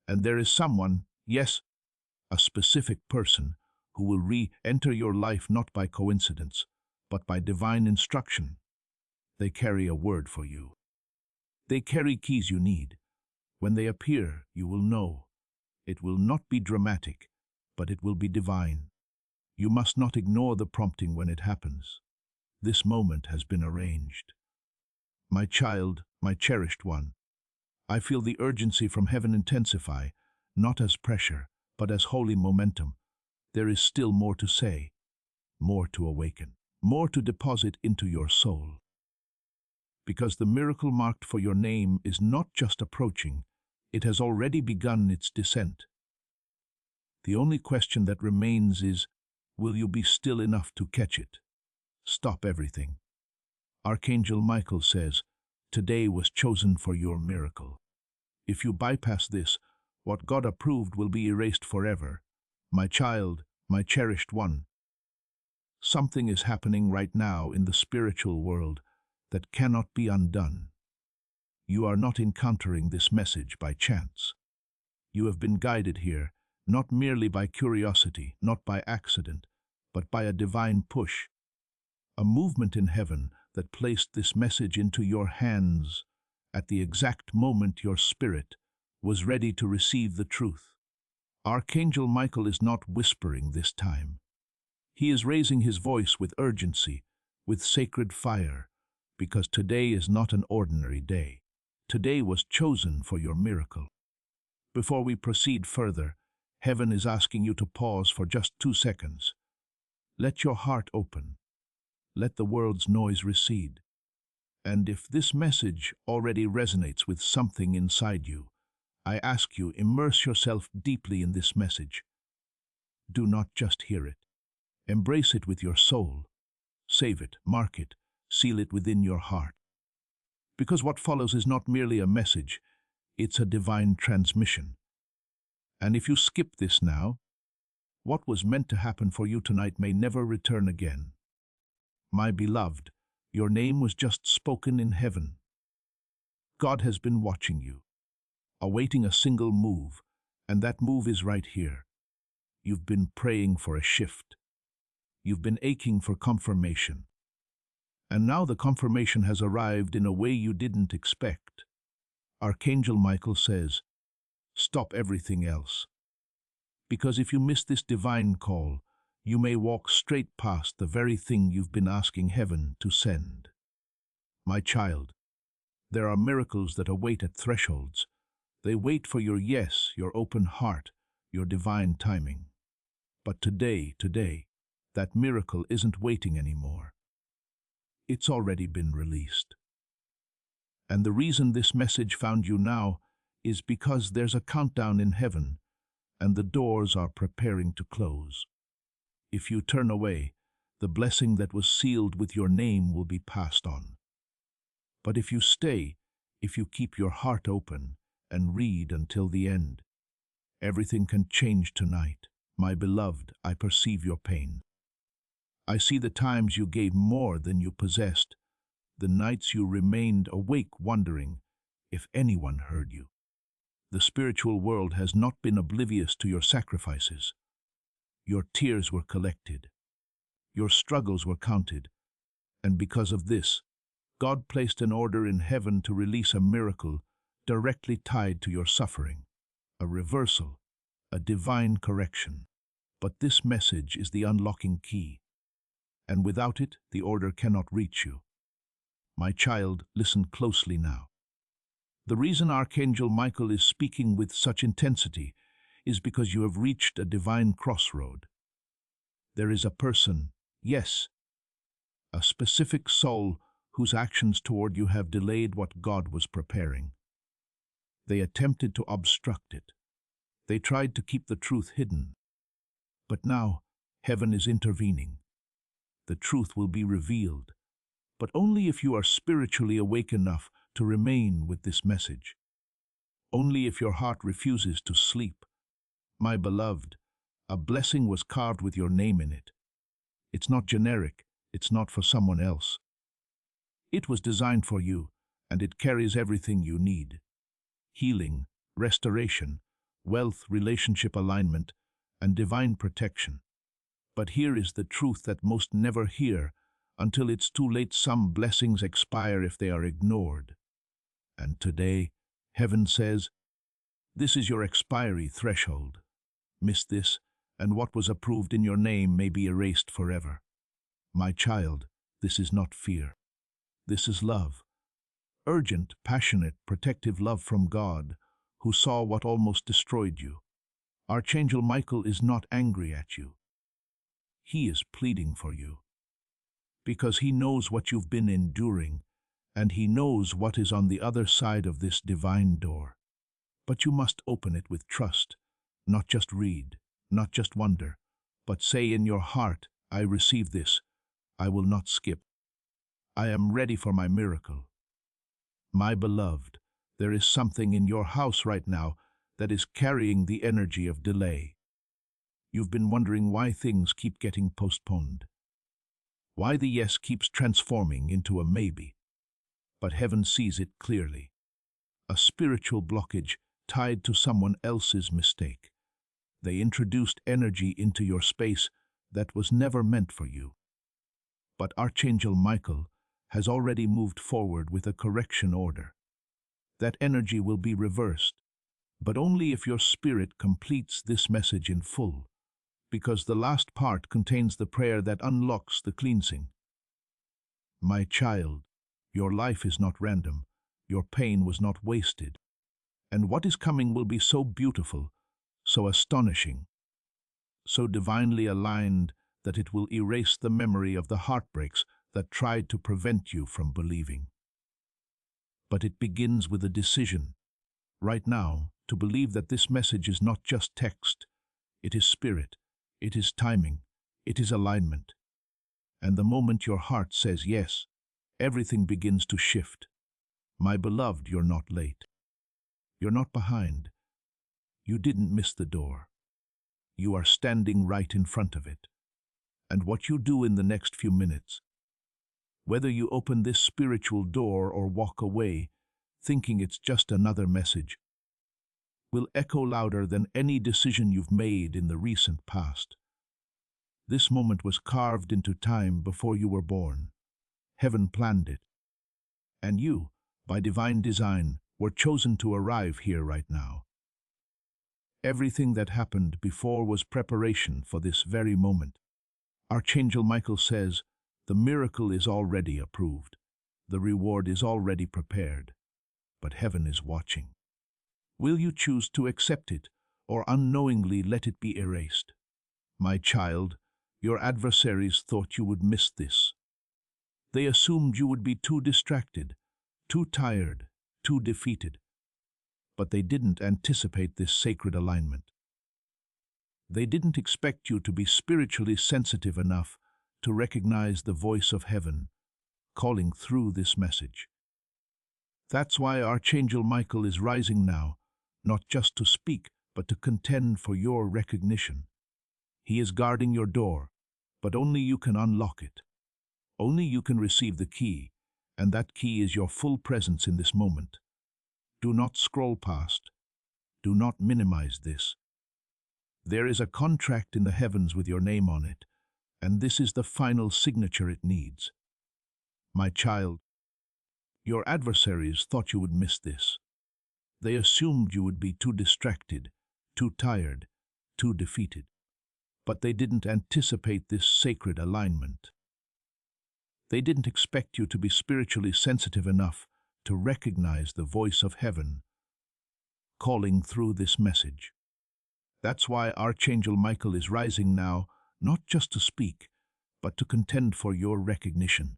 And there is someone, yes, a specific person, who will re-enter your life not by coincidence, but by divine instruction. They carry a word for you. They carry keys you need. When they appear, you will know. It will not be dramatic, but it will be divine. You must not ignore the prompting when it happens. This moment has been arranged. My child, my cherished one, I feel the urgency from heaven intensify, not as pressure, but as holy momentum. There is still more to say, more to awaken, more to deposit into your soul. Because the miracle marked for your name is not just approaching, it has already begun its descent. The only question that remains is, will you be still enough to catch it? Stop everything. Archangel Michael says, today was chosen for your miracle. If you bypass this, what God approved will be erased forever. My child, my cherished one. Something is happening right now in the spiritual world that cannot be undone. You are not encountering this message by chance. You have been guided here, not merely by curiosity, not by accident, but by a divine push, a movement in heaven that placed this message into your hands at the exact moment your spirit was ready to receive the truth. Archangel Michael is not whispering this time. He is raising his voice with urgency, with sacred fire, because today is not an ordinary day. Today was chosen for your miracle. Before we proceed further, heaven is asking you to pause for just 2 seconds. Let your heart open. Let the world's noise recede. And if this message already resonates with something inside you, I ask you, immerse yourself deeply in this message. Do not just hear it. Embrace it with your soul. Save it, mark it, seal it within your heart. Because what follows is not merely a message, it's a divine transmission. And if you skip this now, What was meant to happen for you tonight may never return again. My beloved, your name was just spoken in heaven. God has been watching you, awaiting a single move, and that move is right here. You've been praying for a shift. You've been aching for confirmation. And now the confirmation has arrived in a way you didn't expect. Archangel Michael says, stop everything else. Because if you miss this divine call, you may walk straight past the very thing you've been asking heaven to send. My child, there are miracles that await at thresholds. They wait for your yes, your open heart, your divine timing. But today, that miracle isn't waiting anymore. It's already been released. And the reason this message found you now is because there's a countdown in heaven, and the doors are preparing to close. If you turn away, the blessing that was sealed with your name will be passed on. But if you stay, if you keep your heart open and read until the end, everything can change tonight. My beloved, I perceive your pain. I see the times you gave more than you possessed, the nights you remained awake wondering if anyone heard you. The spiritual world has not been oblivious to your sacrifices. Your tears were collected. Your struggles were counted. And because of this, God placed an order in heaven to release a miracle directly tied to your suffering, a reversal, a divine correction. But this message is the unlocking key, and without it, the order cannot reach you. My child, listen closely now. The reason Archangel Michael is speaking with such intensity is because you have reached a divine crossroad. There is a person, yes, a specific soul whose actions toward you have delayed what God was preparing. They attempted to obstruct it. They tried to keep the truth hidden. But now, heaven is intervening. The truth will be revealed, but only if you are spiritually awake enough to remain with this message. Only if your heart refuses to sleep. My beloved, a blessing was carved with your name in it. It's not generic, it's not for someone else. It was designed for you, and it carries everything you need. Healing, restoration, wealth, relationship alignment, and divine protection. But here is the truth that most never hear. Until it's too late, some blessings expire if they are ignored. And today, heaven says, this is your expiry threshold. Miss this, and what was approved in your name may be erased forever. My child, this is not fear. This is love. Urgent, passionate, protective love from God, who saw what almost destroyed you. Archangel Michael is not angry at you. He is pleading for you. Because he knows what you've been enduring, and he knows what is on the other side of this divine door. But you must open it with trust, not just read, not just wonder, but say in your heart, I receive this. I will not skip. I am ready for my miracle. My beloved, there is something in your house right now that is carrying the energy of delay. You've been wondering why things keep getting postponed. Why the yes keeps transforming into a maybe. But heaven sees it clearly. A spiritual blockage tied to someone else's mistake. They introduced energy into your space that was never meant for you. But Archangel Michael has already moved forward with a correction order. That energy will be reversed, but only if your spirit completes this message in full, because the last part contains the prayer that unlocks the cleansing. My child, your life is not random, your pain was not wasted, and what is coming will be so beautiful, so astonishing, so divinely aligned that it will erase the memory of the heartbreaks that tried to prevent you from believing. But it begins with a decision, right now, to believe that this message is not just text, it is spirit, it is timing, it is alignment. And the moment your heart says yes, everything begins to shift. My beloved, you're not late. You're not behind. You didn't miss the door. You are standing right in front of it. And what you do in the next few minutes, whether you open this spiritual door or walk away, thinking it's just another message, will echo louder than any decision you've made in the recent past. This moment was carved into time before you were born. Heaven planned it. And you, by divine design, were chosen to arrive here right now. Everything that happened before was preparation for this very moment. Archangel Michael says, the miracle is already approved. The reward is already prepared. But heaven is watching. Will you choose to accept it or unknowingly let it be erased? My child, your adversaries thought you would miss this. They assumed you would be too distracted, too tired, too defeated. But they didn't anticipate this sacred alignment. They didn't expect you to be spiritually sensitive enough to recognize the voice of heaven calling through this message. That's why Archangel Michael is rising now, not just to speak, but to contend for your recognition. He is guarding your door, but only you can unlock it. Only you can receive the key, and that key is your full presence in this moment. Do not scroll past. Do not minimize this. There is a contract in the heavens with your name on it, and this is the final signature it needs. My child, your adversaries thought you would miss this. They assumed you would be too distracted, too tired, too defeated. But they didn't anticipate this sacred alignment. They didn't expect you to be spiritually sensitive enough to recognize the voice of heaven calling through this message. That's why Archangel Michael is rising now, not just to speak, but to contend for your recognition.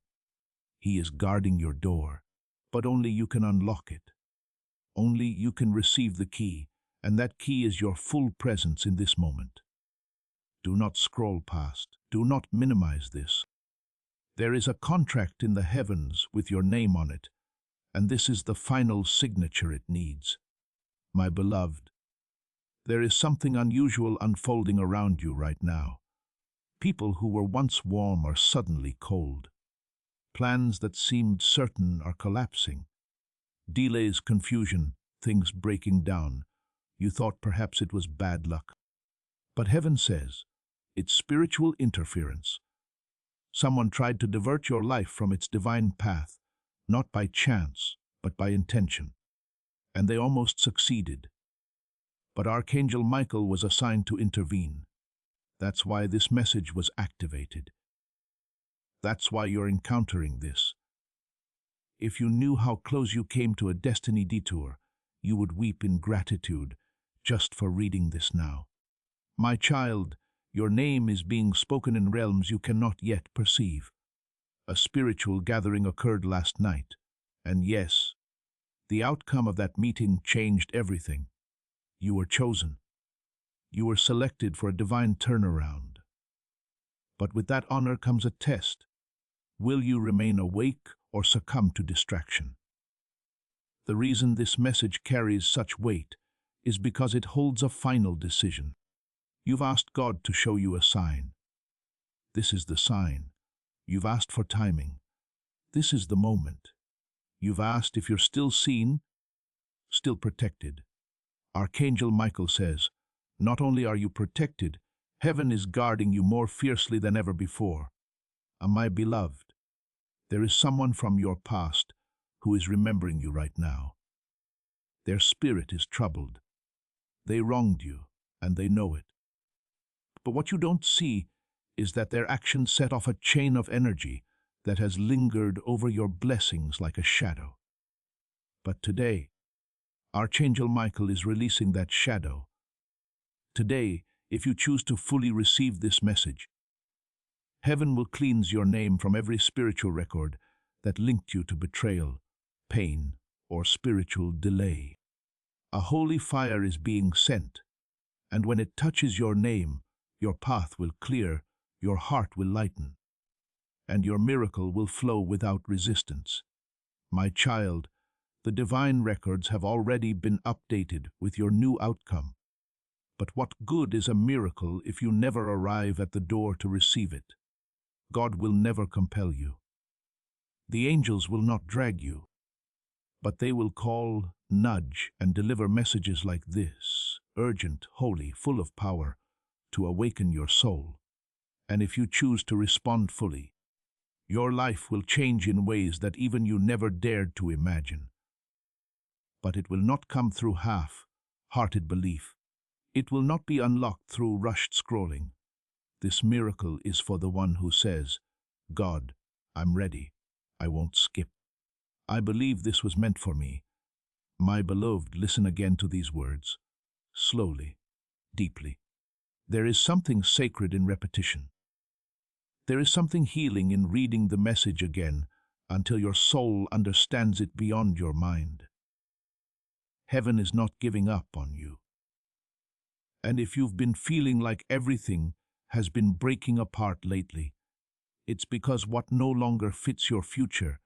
He is guarding your door, but only you can unlock it. Only you can receive the key, and that key is your full presence in this moment. Do not scroll past. Do not minimize this. There is a contract in the heavens with your name on it, and this is the final signature it needs. My beloved, there is something unusual unfolding around you right now. People who were once warm are suddenly cold. Plans that seemed certain are collapsing. Delays, confusion, things breaking down. You thought perhaps it was bad luck. But heaven says, it's spiritual interference. Someone tried to divert your life from its divine path, not by chance, but by intention. And they almost succeeded. But Archangel Michael was assigned to intervene. That's why this message was activated. That's why you're encountering this. If you knew how close you came to a destiny detour, you would weep in gratitude just for reading this now. My child, your name is being spoken in realms you cannot yet perceive. A spiritual gathering occurred last night, and yes, the outcome of that meeting changed everything. You were chosen. You were selected for a divine turnaround. But with that honor comes a test. Will you remain awake or succumb to distraction? The reason this message carries such weight is because it holds a final decision. You've asked God to show you a sign. This is the sign. You've asked for timing. This is the moment. You've asked if you're still seen, still protected. Archangel Michael says, not only are you protected, heaven is guarding you more fiercely than ever before. My beloved, there is someone from your past who is remembering you right now. Their spirit is troubled. They wronged you, and they know it. But what you don't see is that their actions set off a chain of energy that has lingered over your blessings like a shadow. But today, Archangel Michael is releasing that shadow. Today, if you choose to fully receive this message, heaven will cleanse your name from every spiritual record that linked you to betrayal, pain, or spiritual delay. A holy fire is being sent, and when it touches your name, your path will clear, your heart will lighten, and your miracle will flow without resistance. My child, the divine records have already been updated with your new outcome. But what good is a miracle if you never arrive at the door to receive it? God will never compel you. The angels will not drag you, but they will call, nudge, and deliver messages like this, urgent, holy, full of power, to awaken your soul. And if you choose to respond fully, your life will change in ways that even you never dared to imagine. But it will not come through half-hearted belief. It will not be unlocked through rushed scrolling. This miracle is for the one who says, God, I'm ready. I won't skip. I believe this was meant for me. My beloved, listen again to these words, slowly, deeply. There is something sacred in repetition. There is something healing in reading the message again until your soul understands it beyond your mind. Heaven is not giving up on you. And if you've been feeling like everything has been breaking apart lately, it's because what no longer fits your future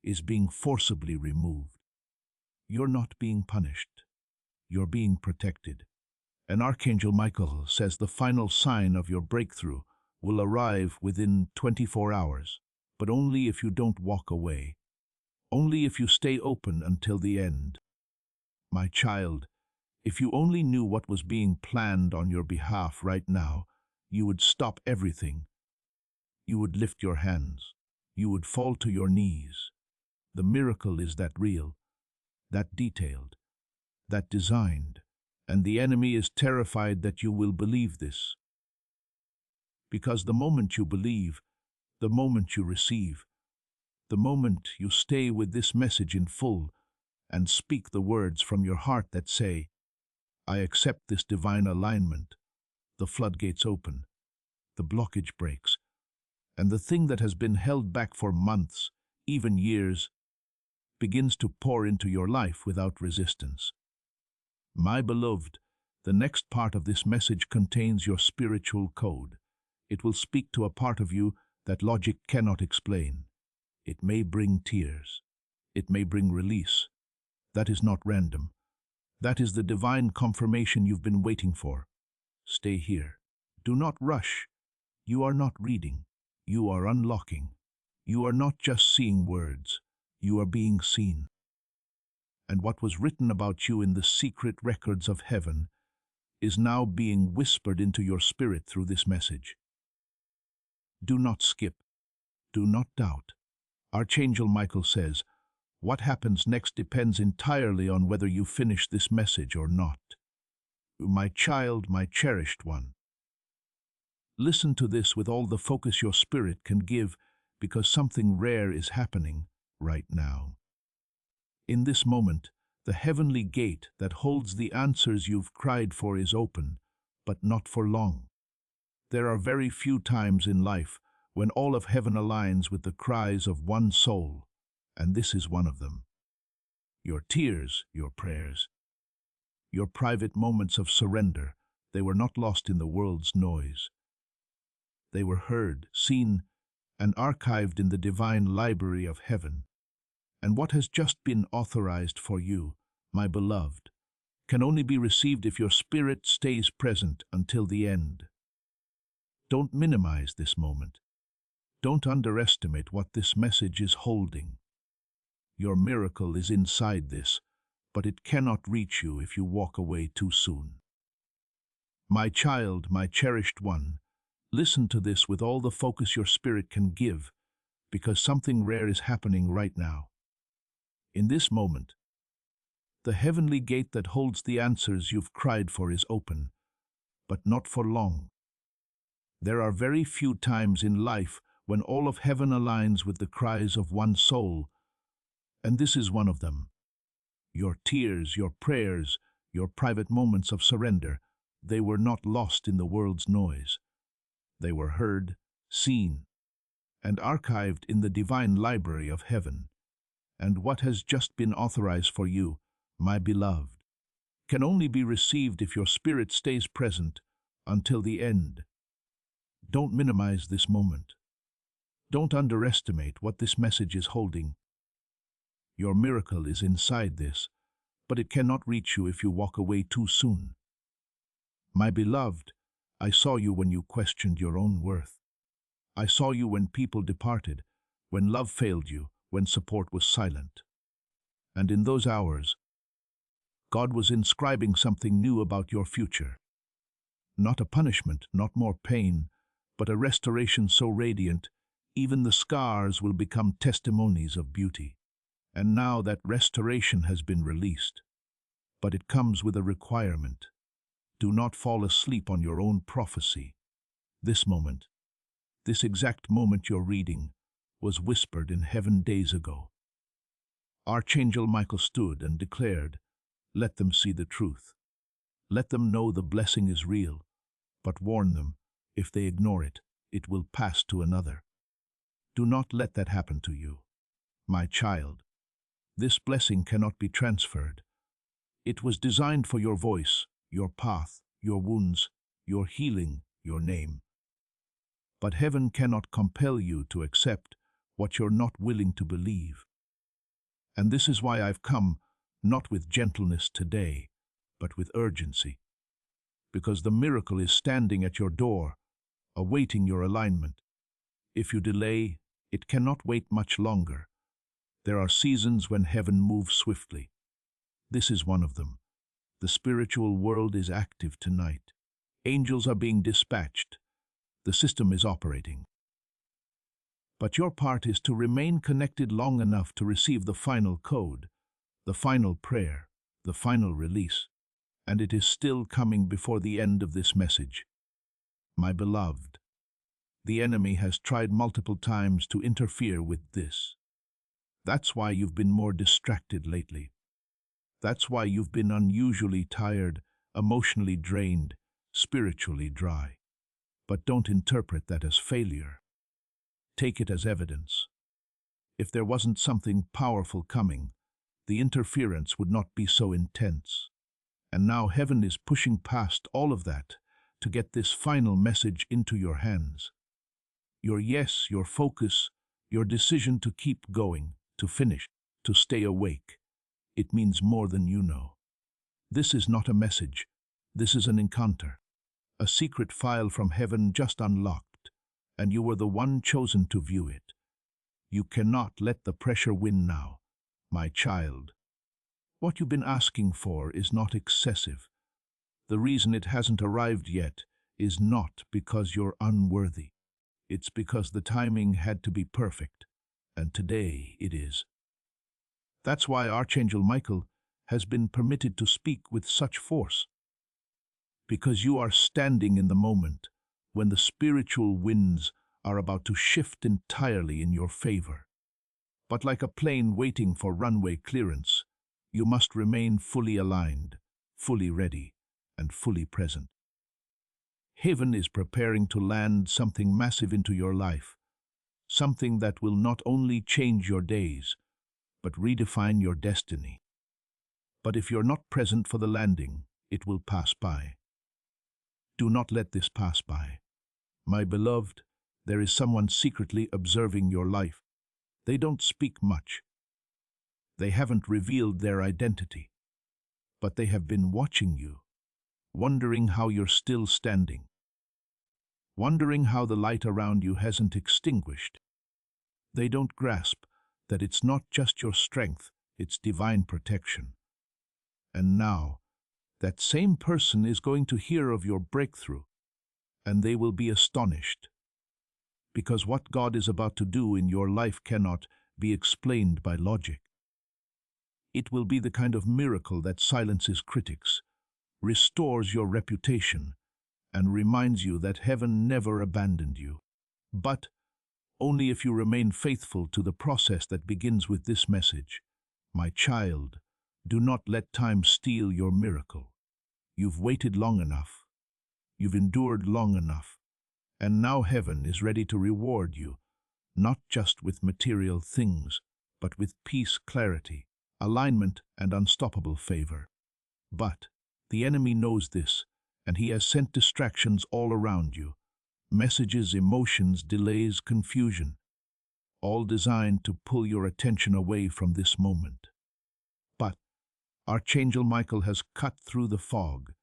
is being forcibly removed. You're not being punished. You're being protected. And Archangel Michael says the final sign of your breakthrough will arrive within 24 hours, but only if you don't walk away. Only if you stay open until the end. My child, if you only knew what was being planned on your behalf right now, you would stop everything. You would lift your hands. You would fall to your knees. The miracle is that real, that detailed, that designed, and the enemy is terrified that you will believe this. Because the moment you believe, the moment you receive, the moment you stay with this message in full and speak the words from your heart that say, I accept this divine alignment, the floodgates open, the blockage breaks, and the thing that has been held back for months, even years, begins to pour into your life without resistance. My beloved, the next part of this message contains your spiritual code. It will speak to a part of you that logic cannot explain. It may bring tears. It may bring release. That is not random. That is the divine confirmation you've been waiting for. Stay here. Do not rush. You are not reading. You are unlocking. You are not just seeing words. You are being seen. And what was written about you in the secret records of heaven is now being whispered into your spirit through this message. Do not skip. Do not doubt. Archangel Michael says, what happens next depends entirely on whether you finish this message or not. My child, my cherished one. Listen to this with all the focus your spirit can give, because something rare is happening right now. In this moment, the heavenly gate that holds the answers you've cried for is open, but not for long. There are very few times in life when all of heaven aligns with the cries of one soul, and this is one of them. Your tears, your prayers, your private moments of surrender, they were not lost in the world's noise. They were heard, seen, and archived in the divine library of heaven. And what has just been authorized for you, my beloved, can only be received if your spirit stays present until the end. Don't minimize this moment. Don't underestimate what this message is holding. Your miracle is inside this, but it cannot reach you if you walk away too soon. My child, my cherished one, listen to this with all the focus your spirit can give, because something rare is happening right now. In this moment, the heavenly gate that holds the answers you've cried for is open, but not for long. There are very few times in life when all of heaven aligns with the cries of one soul, and this is one of them. Your tears, your prayers, your private moments of surrender, they were not lost in the world's noise. They were heard, seen, and archived in the divine library of heaven. And what has just been authorized for you, my beloved, can only be received if your spirit stays present until the end. Don't minimize this moment. Don't underestimate what this message is holding. Your miracle is inside this, but it cannot reach you if you walk away too soon. My beloved, I saw you when you questioned your own worth. I saw you when people departed, when love failed you, when support was silent. And in those hours, God was inscribing something new about your future. Not a punishment, not more pain, but a restoration so radiant, even the scars will become testimonies of beauty. And now that restoration has been released. But it comes with a requirement. Do not fall asleep on your own prophecy. This moment, this exact moment you're reading, was whispered in heaven days ago. Archangel Michael stood and declared, "Let them see the truth. Let them know the blessing is real, but warn them, if they ignore it, it will pass to another. Do not let that happen to you. My child, this blessing cannot be transferred. It was designed for your voice, your path, your wounds, your healing, your name. But heaven cannot compel you to accept what you're not willing to believe. And this is why I've come, not with gentleness today, but with urgency. Because the miracle is standing at your door, awaiting your alignment. If you delay, it cannot wait much longer. There are seasons when heaven moves swiftly. This is one of them. The spiritual world is active tonight. Angels are being dispatched. The system is operating. But your part is to remain connected long enough to receive the final code, the final prayer, the final release. And it is still coming before the end of this message. My beloved, the enemy has tried multiple times to interfere with this. That's why you've been more distracted lately. That's why you've been unusually tired, emotionally drained, spiritually dry. But don't interpret that as failure. Take it as evidence. If there wasn't something powerful coming, the interference would not be so intense. And now heaven is pushing past all of that to get this final message into your hands. Your yes, your focus, your decision to keep going, to finish, to stay awake. It means more than you know. This is not a message. This is an encounter. A secret file from heaven just unlocked, and you were the one chosen to view it. You cannot let the pressure win now, my child. What you've been asking for is not excessive. The reason it hasn't arrived yet is not because you're unworthy. It's because the timing had to be perfect, and today it is. That's why Archangel Michael has been permitted to speak with such force. Because you are standing in the moment when the spiritual winds are about to shift entirely in your favor. But like a plane waiting for runway clearance, you must remain fully aligned, fully ready, and fully present. Heaven is preparing to land something massive into your life, something that will not only change your days, but redefine your destiny. But if you're not present for the landing, it will pass by. Do not let this pass by. My beloved, there is someone secretly observing your life. They don't speak much. They haven't revealed their identity, but they have been watching you, wondering how you're still standing, wondering how the light around you hasn't extinguished. They don't grasp that it's not just your strength, it's divine protection. And now, that same person is going to hear of your breakthrough, and they will be astonished. Because what God is about to do in your life cannot be explained by logic. It will be the kind of miracle that silences critics, restores your reputation, and reminds you that heaven never abandoned you. But only if you remain faithful to the process that begins with this message. My child, do not let time steal your miracle. You've waited long enough. You've endured long enough. And now heaven is ready to reward you, not just with material things, but with peace, clarity, alignment, and unstoppable favor. But the enemy knows this, and he has sent distractions all around you. Messages, emotions, delays, confusion, all designed to pull your attention away from this moment. But Archangel Michael has cut through the fog,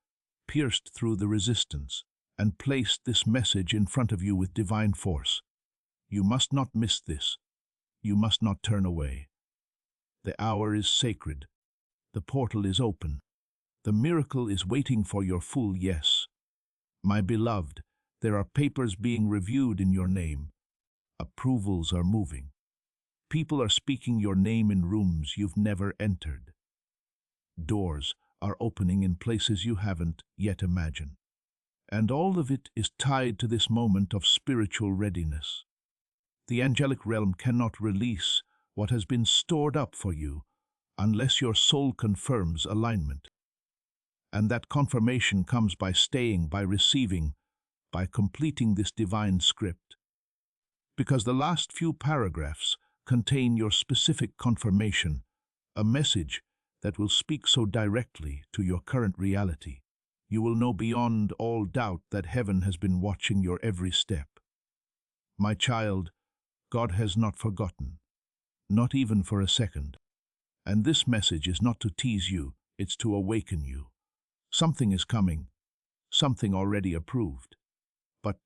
pierced through the resistance, and placed this message in front of you with divine force. You must not miss this. You must not turn away. The hour is sacred. The portal is open. The miracle is waiting for your full yes. My beloved, there are papers being reviewed in your name. Approvals are moving. People are speaking your name in rooms you've never entered. Doors are opening in places you haven't yet imagined. And all of it is tied to this moment of spiritual readiness. The angelic realm cannot release what has been stored up for you unless your soul confirms alignment. And that confirmation comes by staying, by receiving, by completing this divine script. Because the last few paragraphs contain your specific confirmation, a message that will speak so directly to your current reality. You will know beyond all doubt that heaven has been watching your every step. My child, God has not forgotten, not even for a second. And this message is not to tease you, it's to awaken you. Something is coming, something already approved. But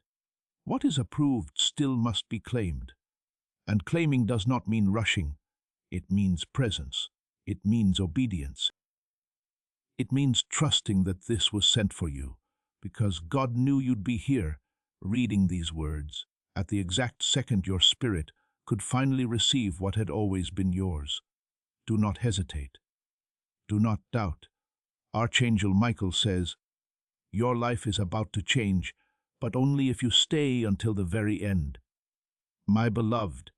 what is approved still must be claimed. And claiming does not mean rushing. It means presence. It means obedience. It means trusting that this was sent for you, because God knew you'd be here, reading these words, at the exact second your spirit could finally receive what had always been yours. Do not hesitate. Do not doubt. Archangel Michael says, your life is about to change, but only if you stay until the very end. My beloved,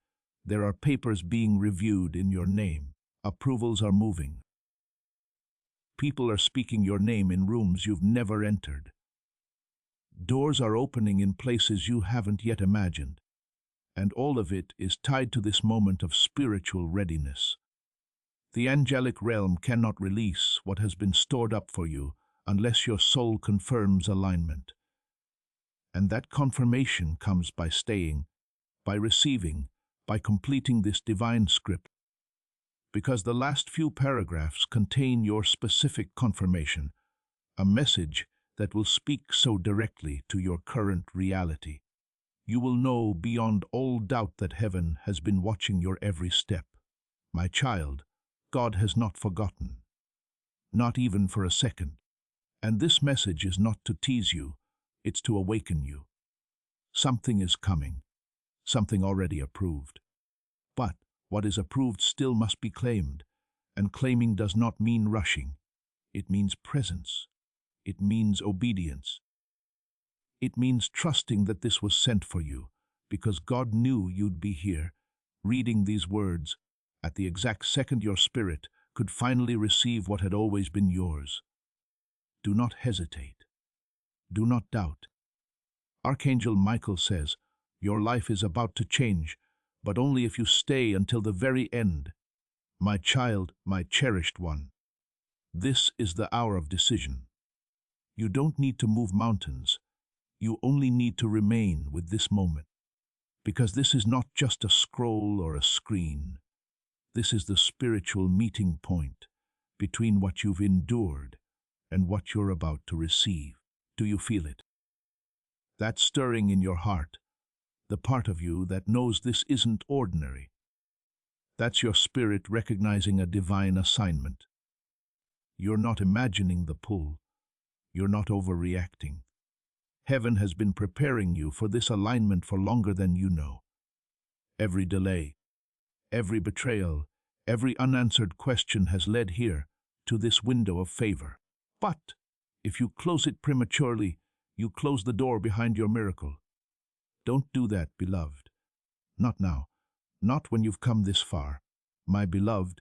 there are papers being reviewed in your name. Approvals are moving. People are speaking your name in rooms you've never entered. Doors are opening in places you haven't yet imagined. And all of it is tied to this moment of spiritual readiness. The angelic realm cannot release what has been stored up for you unless your soul confirms alignment. And that confirmation comes by staying, by receiving, by completing this divine script. Because the last few paragraphs contain your specific confirmation, a message that will speak so directly to your current reality. You will know beyond all doubt that heaven has been watching your every step. My child, God has not forgotten, not even for a second. And this message is not to tease you, it's to awaken you. Something is coming, something already approved. But what is approved still must be claimed, and claiming does not mean rushing. It means presence. It means obedience. It means trusting that this was sent for you, because God knew you'd be here, reading these words, at the exact second your spirit could finally receive what had always been yours. Do not hesitate. Do not doubt. Archangel Michael says, your life is about to change, but only if you stay until the very end. My child, my cherished one. This is the hour of decision. You don't need to move mountains. You only need to remain with this moment. Because this is not just a scroll or a screen. This is the spiritual meeting point between what you've endured and what you're about to receive. Do you feel it? That stirring in your heart, the part of you that knows this isn't ordinary. That's your spirit recognizing a divine assignment. You're not imagining the pull. You're not overreacting. Heaven has been preparing you for this alignment for longer than you know. Every delay, every betrayal, every unanswered question has led here to this window of favor. But if you close it prematurely, you close the door behind your miracle. Don't do that, beloved. Not now. Not when you've come this far. My beloved,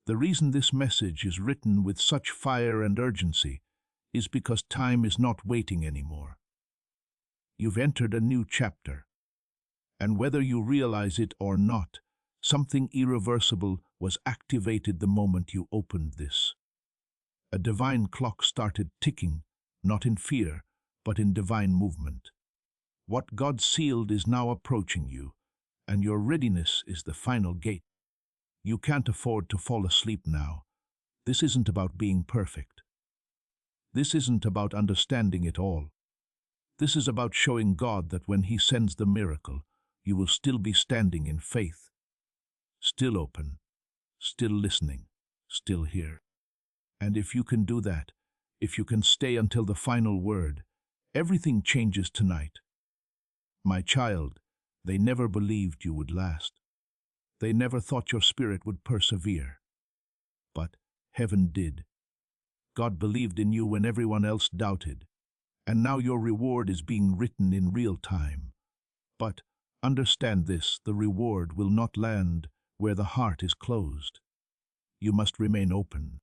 the reason this message is written with such fire and urgency is because time is not waiting anymore. You've entered a new chapter, and whether you realize it or not, something irreversible was activated the moment you opened this. A divine clock started ticking, not in fear, but in divine movement. What God sealed is now approaching you, and your readiness is the final gate. You can't afford to fall asleep now. This isn't about being perfect. This isn't about understanding it all. This is about showing God that when He sends the miracle, you will still be standing in faith, still open, still listening, still here. And if you can do that, if you can stay until the final word, everything changes tonight. My child, they never believed you would last. They never thought your spirit would persevere. But heaven did. God believed in you when everyone else doubted. And now your reward is being written in real time. But understand this, the reward will not land where the heart is closed. You must remain open.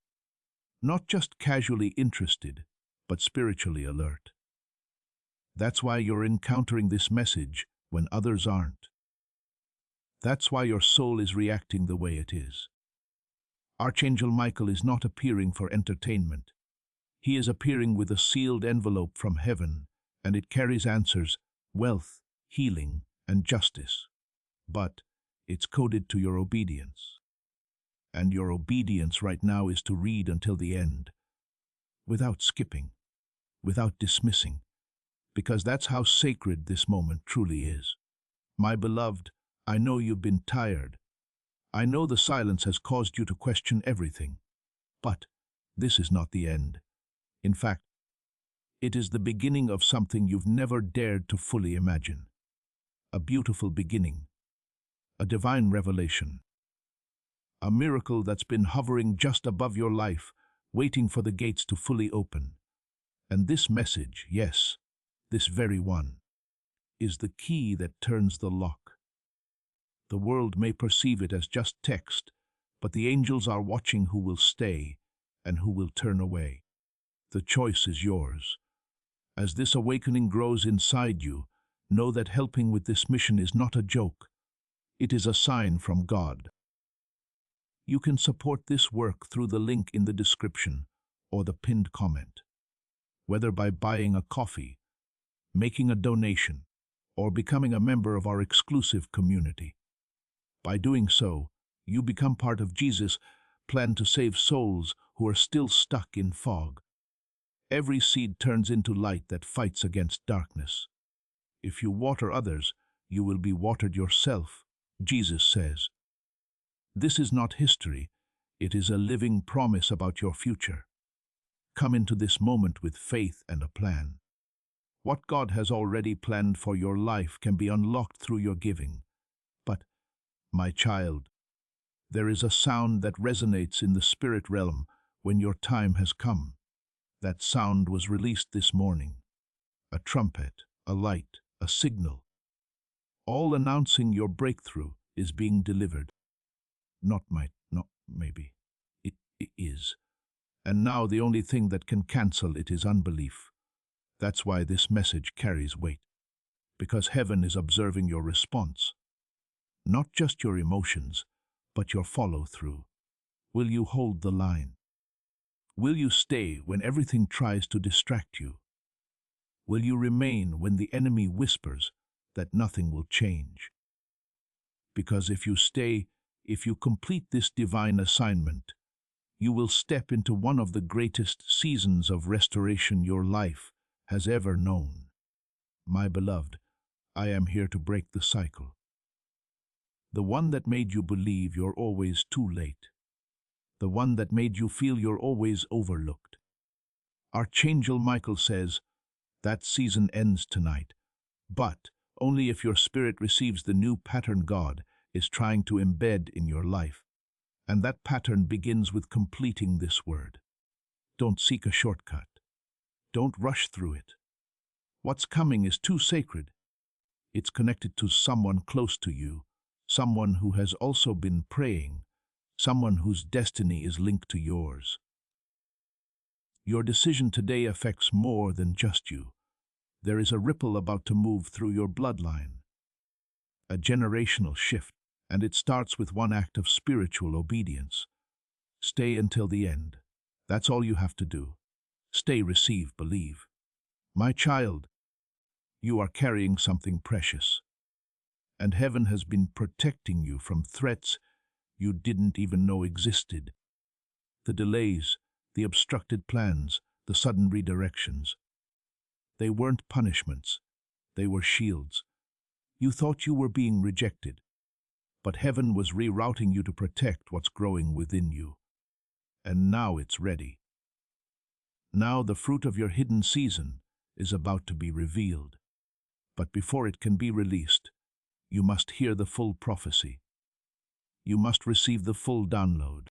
Not just casually interested, but spiritually alert. That's why you're encountering this message when others aren't. That's why your soul is reacting the way it is. Archangel Michael is not appearing for entertainment. He is appearing with a sealed envelope from heaven, and it carries answers, wealth, healing, and justice. But it's coded to your obedience. And your obedience right now is to read until the end, without skipping, without dismissing, because that's how sacred this moment truly is. My beloved, I know you've been tired. I know the silence has caused you to question everything. But this is not the end. In fact, it is the beginning of something you've never dared to fully imagine. A beautiful beginning. A divine revelation. A miracle that's been hovering just above your life, waiting for the gates to fully open. And this message, yes, this very one, is the key that turns the lock. The world may perceive it as just text, but the angels are watching who will stay and who will turn away. The choice is yours. As this awakening grows inside you, know that helping with this mission is not a joke. It is a sign from God. You can support this work through the link in the description or the pinned comment, whether by buying a coffee, making a donation, or becoming a member of our exclusive community. By doing so, you become part of Jesus' plan to save souls who are still stuck in fog. Every seed turns into light that fights against darkness. If you water others, you will be watered yourself, Jesus says. This is not history, it is a living promise about your future. Come into this moment with faith and a plan. What God has already planned for your life can be unlocked through your giving. But, my child, there is a sound that resonates in the spirit realm when your time has come. That sound was released this morning. A trumpet, a light, a signal. All announcing your breakthrough is being delivered. Not maybe. It is. And now the only thing that can cancel it is unbelief. That's why this message carries weight. Because heaven is observing your response. Not just your emotions, but your follow-through. Will you hold the line? Will you stay when everything tries to distract you? Will you remain when the enemy whispers that nothing will change? Because if you stay, if you complete this divine assignment, you will step into one of the greatest seasons of restoration your life has ever known. My beloved, I am here to break the cycle. The one that made you believe you're always too late. The one that made you feel you're always overlooked. Archangel Michael says, that season ends tonight, but only if your spirit receives the new pattern God is trying to embed in your life. And that pattern begins with completing this word. Don't seek a shortcut. Don't rush through it. What's coming is too sacred. It's connected to someone close to you, someone who has also been praying, someone whose destiny is linked to yours. Your decision today affects more than just you. There is a ripple about to move through your bloodline. A generational shift, and it starts with one act of spiritual obedience. Stay until the end. That's all you have to do. Stay, receive, believe. My child, you are carrying something precious, and heaven has been protecting you from threats you didn't even know existed. The delays, the obstructed plans, the sudden redirections. They weren't punishments, they were shields. You thought you were being rejected, but heaven was rerouting you to protect what's growing within you. And now it's ready. Now the fruit of your hidden season is about to be revealed. But before it can be released, you must hear the full prophecy. You must receive the full download.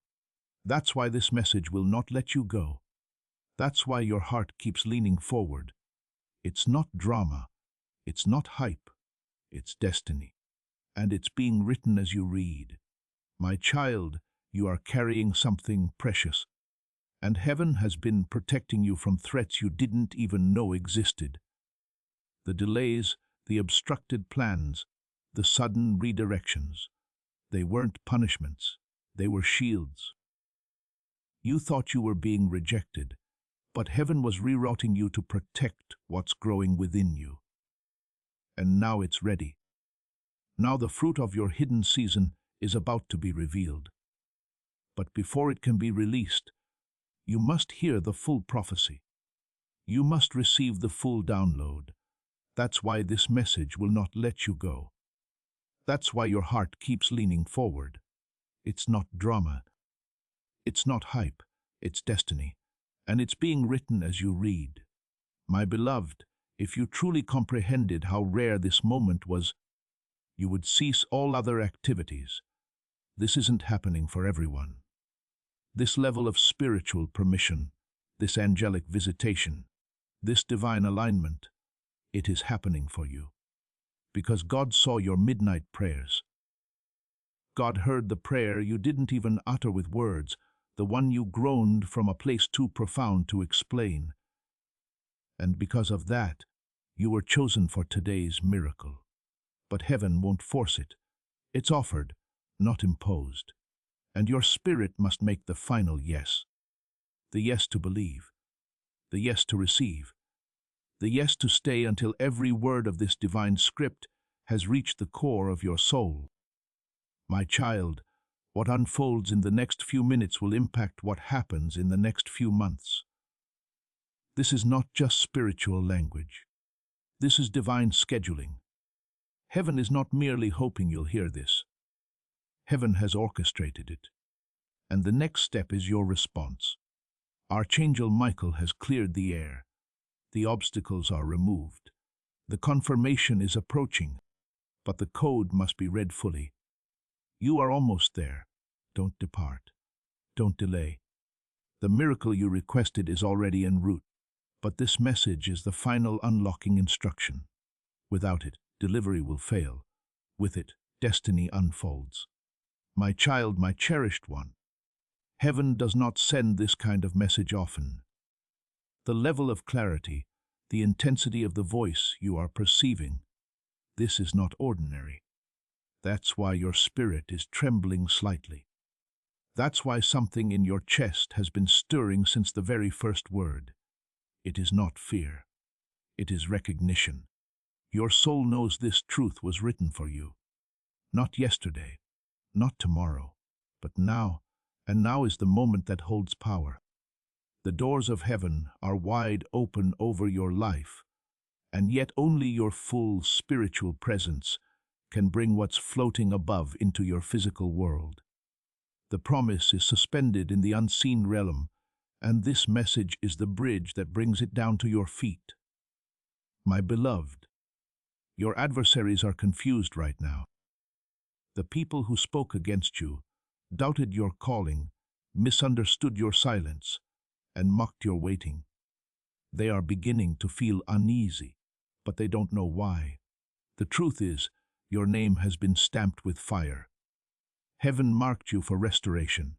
That's why this message will not let you go. That's why your heart keeps leaning forward. It's not drama. It's not hype. It's destiny. And it's being written as you read. My child, you are carrying something precious. And heaven has been protecting you from threats you didn't even know existed. The delays, the obstructed plans, the sudden redirections. They weren't punishments. They were shields. You thought you were being rejected, but heaven was rerouting you to protect what's growing within you. And now it's ready. Now the fruit of your hidden season is about to be revealed. But before it can be released, you must hear the full prophecy. You must receive the full download. That's why this message will not let you go. That's why your heart keeps leaning forward. It's not drama. It's not hype. It's destiny. And it's being written as you read. My beloved, if you truly comprehended how rare this moment was, you would cease all other activities. This isn't happening for everyone. This level of spiritual permission, this angelic visitation, this divine alignment, it is happening for you. Because God saw your midnight prayers. God heard the prayer you didn't even utter with words, the one you groaned from a place too profound to explain. And because of that, you were chosen for today's miracle. But heaven won't force it. It's offered, not imposed. And your spirit must make the final yes. The yes to believe. The yes to receive. The yes to stay until every word of this divine script has reached the core of your soul. My child, what unfolds in the next few minutes will impact what happens in the next few months. This is not just spiritual language. This is divine scheduling. Heaven is not merely hoping you'll hear this. Heaven has orchestrated it. And the next step is your response. Archangel Michael has cleared the air. The obstacles are removed. The confirmation is approaching, but the code must be read fully. You are almost there. Don't depart. Don't delay. The miracle you requested is already en route, but this message is the final unlocking instruction. Without it, delivery will fail. With it, destiny unfolds. My child, my cherished one, heaven does not send this kind of message often. The level of clarity, the intensity of the voice you are perceiving, this is not ordinary. That's why your spirit is trembling slightly. That's why something in your chest has been stirring since the very first word. It is not fear. It is recognition. Your soul knows this truth was written for you. Not yesterday, not tomorrow, but now, and now is the moment that holds power. The doors of heaven are wide open over your life, and yet only your full spiritual presence can bring what's floating above into your physical world. The promise is suspended in the unseen realm, and this message is the bridge that brings it down to your feet. My beloved, your adversaries are confused right now. The people who spoke against you, doubted your calling, misunderstood your silence, and mocked your waiting. They are beginning to feel uneasy, but they don't know why. The truth is, your name has been stamped with fire. Heaven marked you for restoration.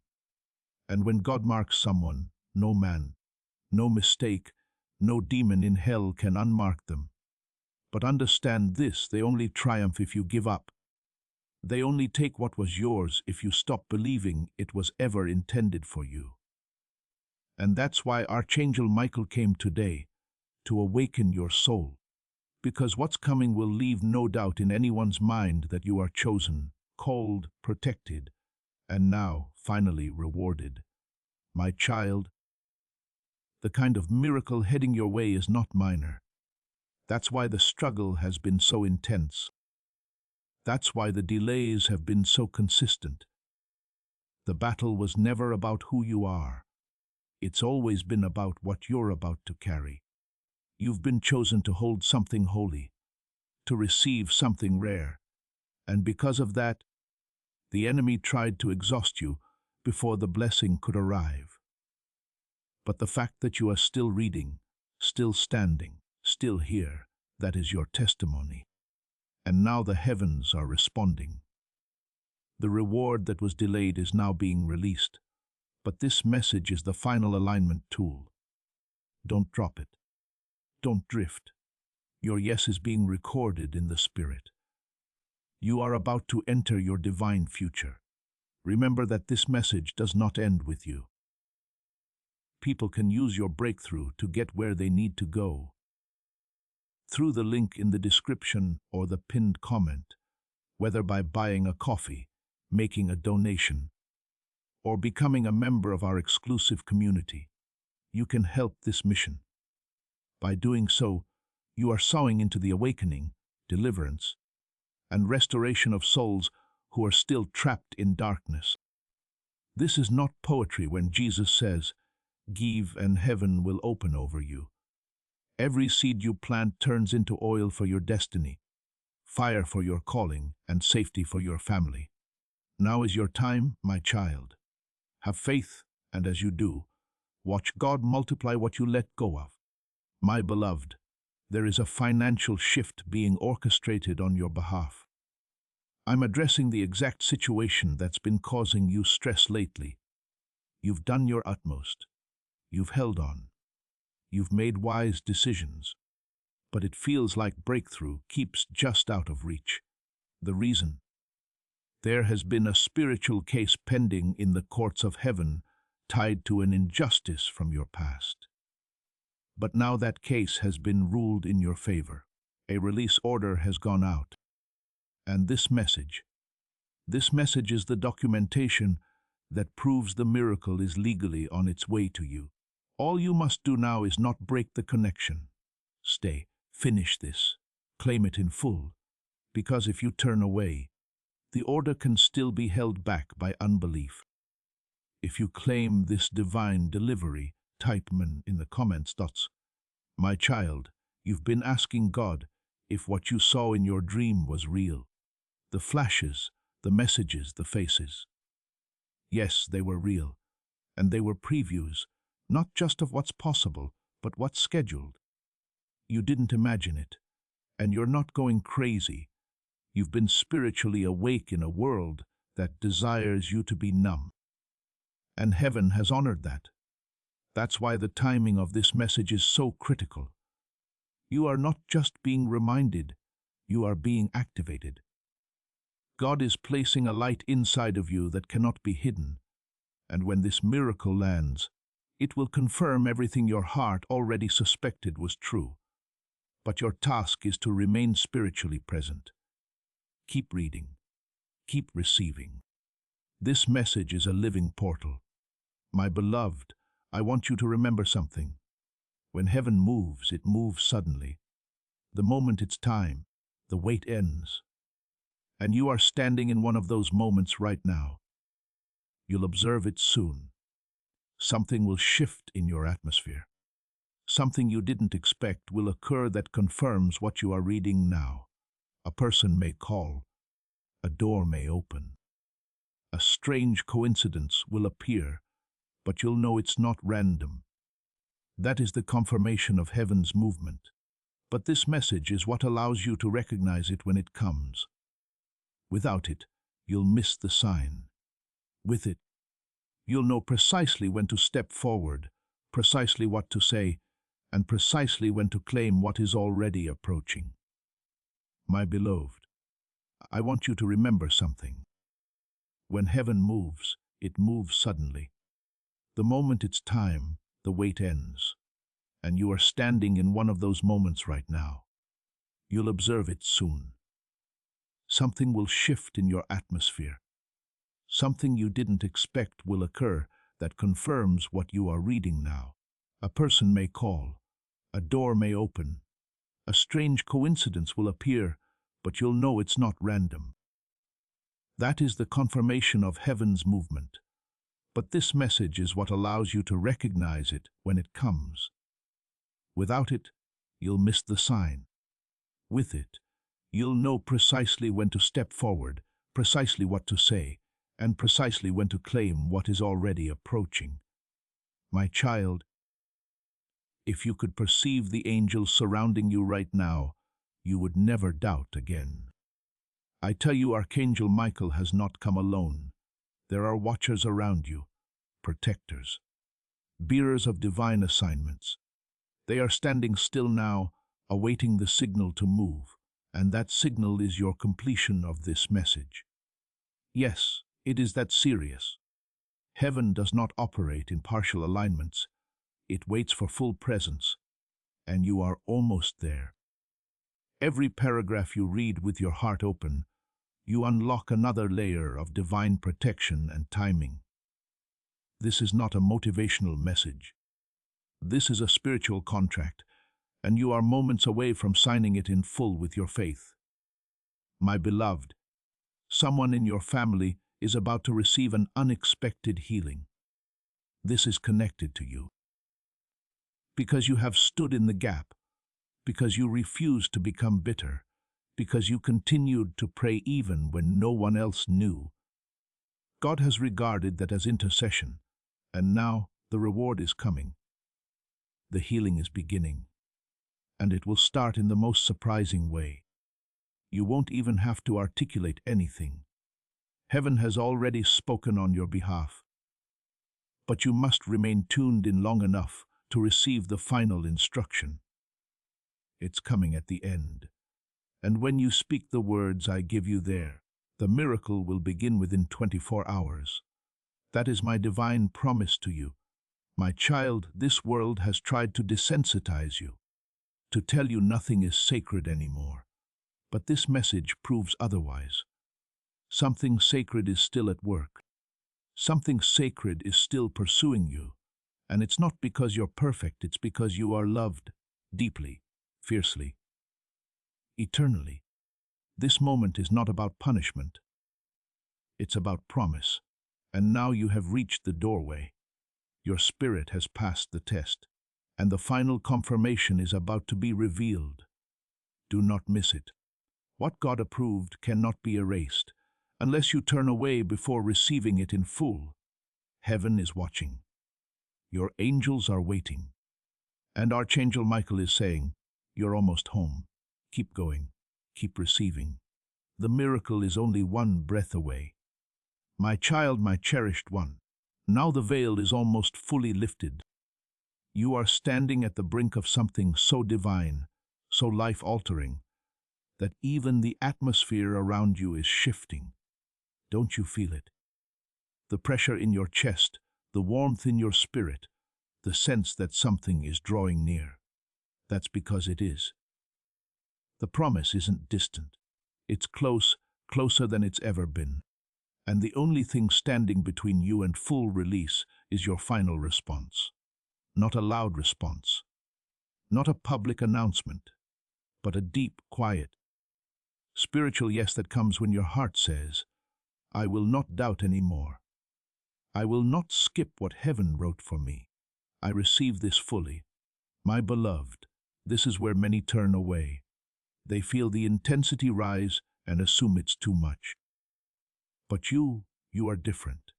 And when God marks someone, no man, no mistake, no demon in hell can unmark them. But understand this, they only triumph if you give up. They only take what was yours if you stop believing it was ever intended for you. And that's why Archangel Michael came today, to awaken your soul. Because what's coming will leave no doubt in anyone's mind that you are chosen, called, protected, and now finally rewarded. My child, The kind of miracle heading your way is not minor. That's why the struggle has been so intense. That's why the delays have been so consistent. The battle was never about who you are. It's always been about what you're about to carry. You've been chosen to hold something holy, to receive something rare. And because of that, the enemy tried to exhaust you before the blessing could arrive. But the fact that you are still reading, still standing, still here, that is your testimony. And now the heavens are responding. The reward that was delayed is now being released. But this message is the final alignment tool. Don't drop it. Don't drift. Your yes is being recorded in the Spirit. You are about to enter your divine future. Remember that this message does not end with you. People can use your breakthrough to get where they need to go. Through the link in the description or the pinned comment, whether by buying a coffee, making a donation, or becoming a member of our exclusive community, you can help this mission. By doing so, you are sowing into the awakening, deliverance, and restoration of souls who are still trapped in darkness. This is not poetry when Jesus says, "Give and heaven will open over you." Every seed you plant turns into oil for your destiny, fire for your calling, and safety for your family. Now is your time, my child. Have faith, and as you do, watch God multiply what you let go of. My beloved, there is a financial shift being orchestrated on your behalf. I'm addressing the exact situation that's been causing you stress lately. You've done your utmost. You've held on. You've made wise decisions. But it feels like breakthrough keeps just out of reach. The reason? There has been a spiritual case pending in the courts of heaven tied to an injustice from your past. But now that case has been ruled in your favor. A release order has gone out. And this message is the documentation that proves the miracle is legally on its way to you. All you must do now is not break the connection. Stay, finish this, claim it in full, because if you turn away, the order can still be held back by unbelief. If you claim this divine delivery, type "man" in the comments. My child, you've been asking God if what you saw in your dream was real. The flashes, the messages, the faces. Yes, they were real, and they were previews, not just of what's possible, but what's scheduled. You didn't imagine it, and you're not going crazy. You've been spiritually awake in a world that desires you to be numb. And heaven has honored that. That's why the timing of this message is so critical. You are not just being reminded, you are being activated. God is placing a light inside of you that cannot be hidden. And when this miracle lands, it will confirm everything your heart already suspected was true. But your task is to remain spiritually present. Keep reading. Keep receiving. This message is a living portal. My beloved, I want you to remember something. When heaven moves, it moves suddenly. The moment it's time, the wait ends. And you are standing in one of those moments right now. You'll observe it soon. Something will shift in your atmosphere. Something you didn't expect will occur that confirms what you are reading now. A person may call. A door may open. A strange coincidence will appear, but you'll know it's not random. That is the confirmation of heaven's movement. But this message is what allows you to recognize it when it comes. Without it, you'll miss the sign. With it, you'll know precisely when to step forward, precisely what to say, and precisely when to claim what is already approaching. My beloved, I want you to remember something. When heaven moves, it moves suddenly. The moment it's time, the wait ends. And you are standing in one of those moments right now. You'll observe it soon. Something will shift in your atmosphere. Something you didn't expect will occur that confirms what you are reading now. A person may call, a door may open, a strange coincidence will appear, but you'll know it's not random. That is the confirmation of heaven's movement. But this message is what allows you to recognize it when it comes. Without it, you'll miss the sign. With it, you'll know precisely when to step forward, precisely what to say, and precisely when to claim what is already approaching. My child, if you could perceive the angels surrounding you right now, you would never doubt again. I tell you, Archangel Michael has not come alone. There are watchers around you, protectors, bearers of divine assignments. They are standing still now, awaiting the signal to move, and that signal is your completion of this message. Yes, it is that serious. Heaven does not operate in partial alignments. It waits for full presence, and you are almost there. Every paragraph you read with your heart open, you unlock another layer of divine protection and timing. This is not a motivational message. This is a spiritual contract, and you are moments away from signing it in full with your faith. My beloved, someone in your family is about to receive an unexpected healing. This is connected to you. Because you have stood in the gap, because you refused to become bitter, because you continued to pray even when no one else knew. God has regarded that as intercession, and now the reward is coming. The healing is beginning, and it will start in the most surprising way. You won't even have to articulate anything. Heaven has already spoken on your behalf. But you must remain tuned in long enough to receive the final instruction. It's coming at the end. And when you speak the words I give you there, the miracle will begin within 24 hours. That is my divine promise to you. My child, this world has tried to desensitize you, to tell you nothing is sacred anymore. But this message proves otherwise. Something sacred is still at work. Something sacred is still pursuing you. And it's not because you're perfect, it's because you are loved deeply, fiercely, eternally. This moment is not about punishment. It's about promise. And now you have reached the doorway. Your spirit has passed the test, and the final confirmation is about to be revealed. Do not miss it. What God approved cannot be erased, unless you turn away before receiving it in full. Heaven is watching. Your angels are waiting. And Archangel Michael is saying, you're almost home. Keep going. Keep receiving. The miracle is only one breath away. My child, my cherished one, now the veil is almost fully lifted. You are standing at the brink of something so divine, so life-altering, that even the atmosphere around you is shifting. Don't you feel it? The pressure in your chest, the warmth in your spirit, the sense that something is drawing near. That's because it is. The promise isn't distant. It's close, closer than it's ever been. And the only thing standing between you and full release is your final response. Not a loud response. Not a public announcement, but a deep, quiet, spiritual yes that comes when your heart says, I will not doubt anymore. I will not skip what heaven wrote for me. I receive this fully. My beloved, this is where many turn away. They feel the intensity rise and assume it's too much. But you are different.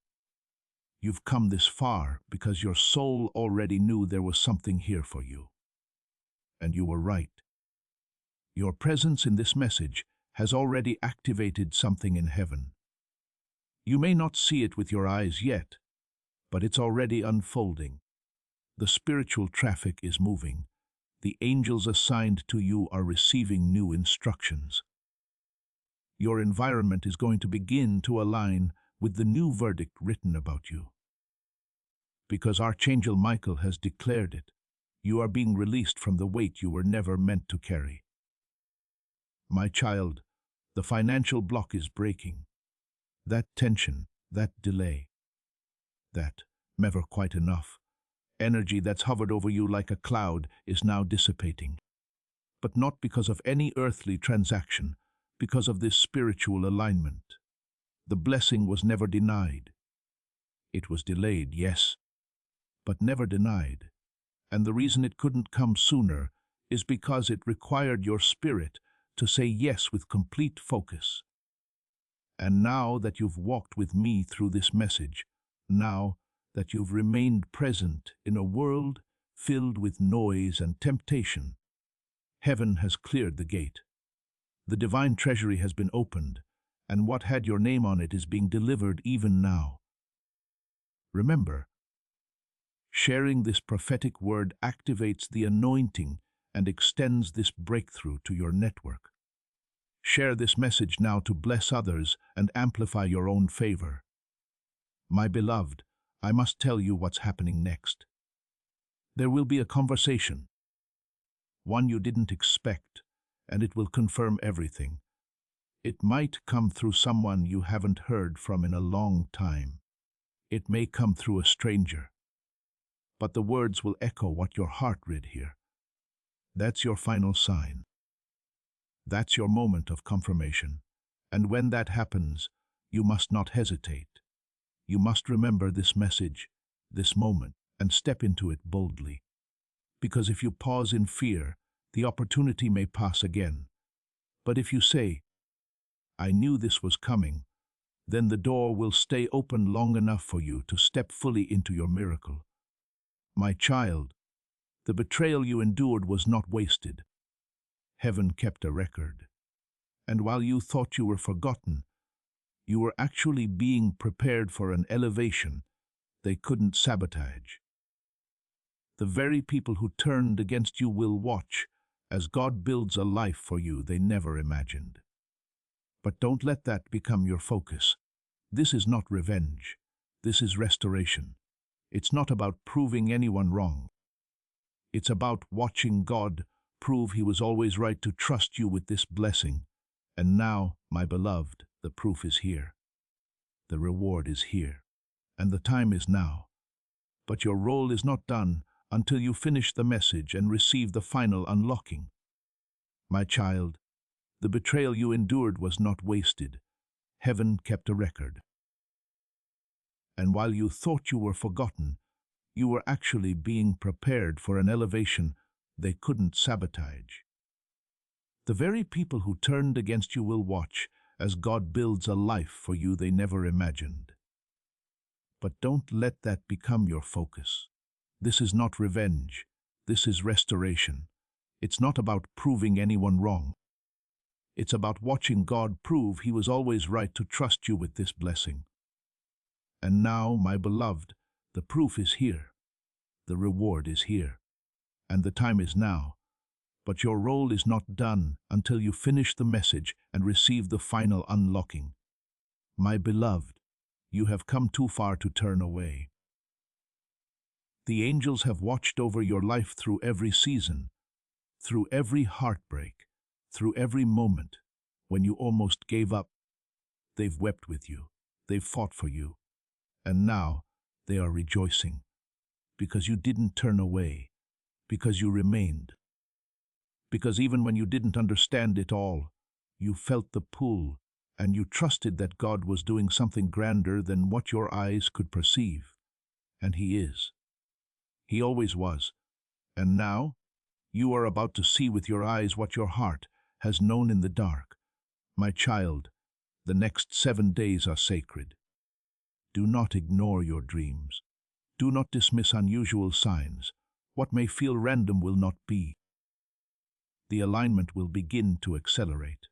You've come this far because your soul already knew there was something here for you. And you were right. Your presence in this message has already activated something in heaven. You may not see it with your eyes yet, but it's already unfolding. The spiritual traffic is moving. The angels assigned to you are receiving new instructions. Your environment is going to begin to align with the new verdict written about you. Because Archangel Michael has declared it, you are being released from the weight you were never meant to carry. My child, the financial block is breaking. That tension, that delay, that never quite enough, Energy that's hovered over you like a cloud is now dissipating. But not because of any earthly transaction, because of this spiritual alignment. The blessing was never denied. It was delayed, yes, but never denied. And the reason it couldn't come sooner is because it required your spirit to say yes with complete focus. And now that you've walked with me through this message, now that you've remained present in a world filled with noise and temptation, heaven has cleared the gate. The divine treasury has been opened, and what had your name on it is being delivered even now. Remember, sharing this prophetic word activates the anointing and extends this breakthrough to your network. Share this message now to bless others and amplify your own favor. My beloved, I must tell you what's happening next. There will be a conversation, one you didn't expect, and it will confirm everything. It might come through someone you haven't heard from in a long time. It may come through a stranger. But the words will echo what your heart read here. That's your final sign. That's your moment of confirmation. And when that happens, you must not hesitate. You must remember this message, this moment, and step into it boldly. Because if you pause in fear, the opportunity may pass again. But if you say, I knew this was coming, then the door will stay open long enough for you to step fully into your miracle. My child, the betrayal you endured was not wasted. Heaven kept a record. And while you thought you were forgotten, you were actually being prepared for an elevation they couldn't sabotage. The very people who turned against you will watch as God builds a life for you they never imagined. But don't let that become your focus. This is not revenge. This is restoration. It's not about proving anyone wrong. It's about watching God prove He was always right to trust you with this blessing. And now, my beloved, the proof is here. The reward is here. And the time is now. But your role is not done until you finish the message and receive the final unlocking. My child, the betrayal you endured was not wasted. Heaven kept a record. And while you thought you were forgotten, you were actually being prepared for an elevation they couldn't sabotage. The very people who turned against you will watch as God builds a life for you they never imagined. But don't let that become your focus. This is not revenge. This is restoration. It's not about proving anyone wrong. It's about watching God prove He was always right to trust you with this blessing. And now, my beloved, the proof is here. The reward is here. And the time is now. But your role is not done until you finish the message and receive the final unlocking. My beloved, you have come too far to turn away. The angels have watched over your life through every season, through every heartbreak, through every moment when you almost gave up. They've wept with you. They've fought for you. And now they are rejoicing because you didn't turn away, because you remained. Because even when you didn't understand it all, you felt the pull and you trusted that God was doing something grander than what your eyes could perceive. And He is. He always was. And now, you are about to see with your eyes what your heart has known in the dark. My child, the next 7 days are sacred. Do not ignore your dreams. Do not dismiss unusual signs. What may feel random will not be. The alignment will begin to accelerate.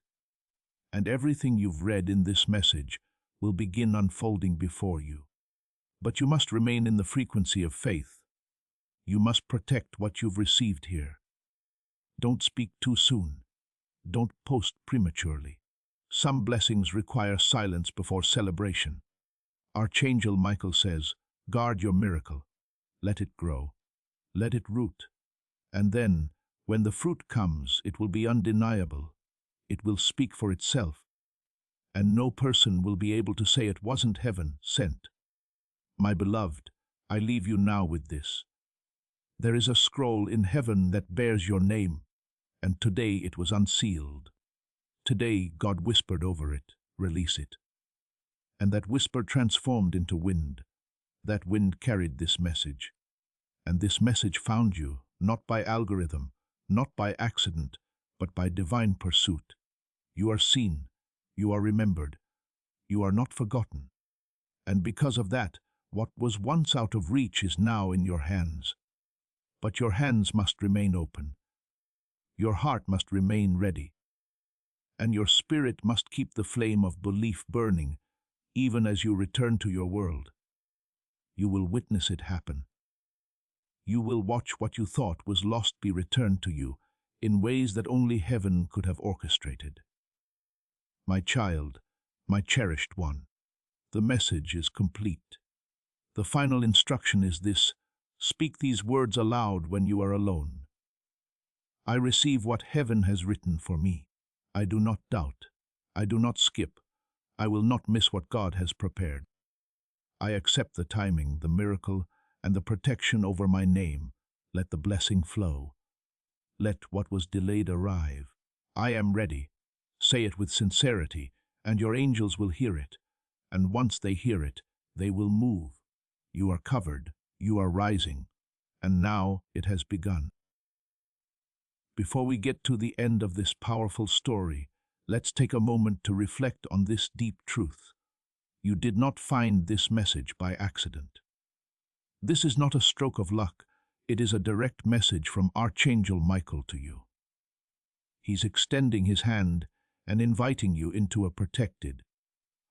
And everything you've read in this message will begin unfolding before you. But you must remain in the frequency of faith. You must protect what you've received here. Don't speak too soon. Don't post prematurely. Some blessings require silence before celebration. Archangel Michael says, guard your miracle. Let it grow. Let it root. And then, when the fruit comes, it will be undeniable. It will speak for itself. And no person will be able to say it wasn't heaven sent. My beloved, I leave you now with this. There is a scroll in heaven that bears your name, and today it was unsealed. Today God whispered over it, release it. And that whisper transformed into wind. That wind carried this message. And this message found you, not by algorithm, not by accident, but by divine pursuit. You are seen, you are remembered, you are not forgotten. And because of that, what was once out of reach is now in your hands. But your hands must remain open. Your heart must remain ready. And your spirit must keep the flame of belief burning, even as you return to your world. You will witness it happen. You will watch what you thought was lost be returned to you in ways that only heaven could have orchestrated. My child, my cherished one, the message is complete. The final instruction is this: speak these words aloud when you are alone. I receive what heaven has written for me. I do not doubt. I do not skip. I will not miss what God has prepared. I accept the timing, the miracle, and the protection over my name. Let the blessing flow. Let what was delayed arrive. I am ready. Say it with sincerity, and your angels will hear it. And once they hear it, they will move. You are covered. You are rising. And now it has begun. Before we get to the end of this powerful story, let's take a moment to reflect on this deep truth. You did not find this message by accident. This is not a stroke of luck. It is a direct message from Archangel Michael to you. He's extending his hand and inviting you into a protected,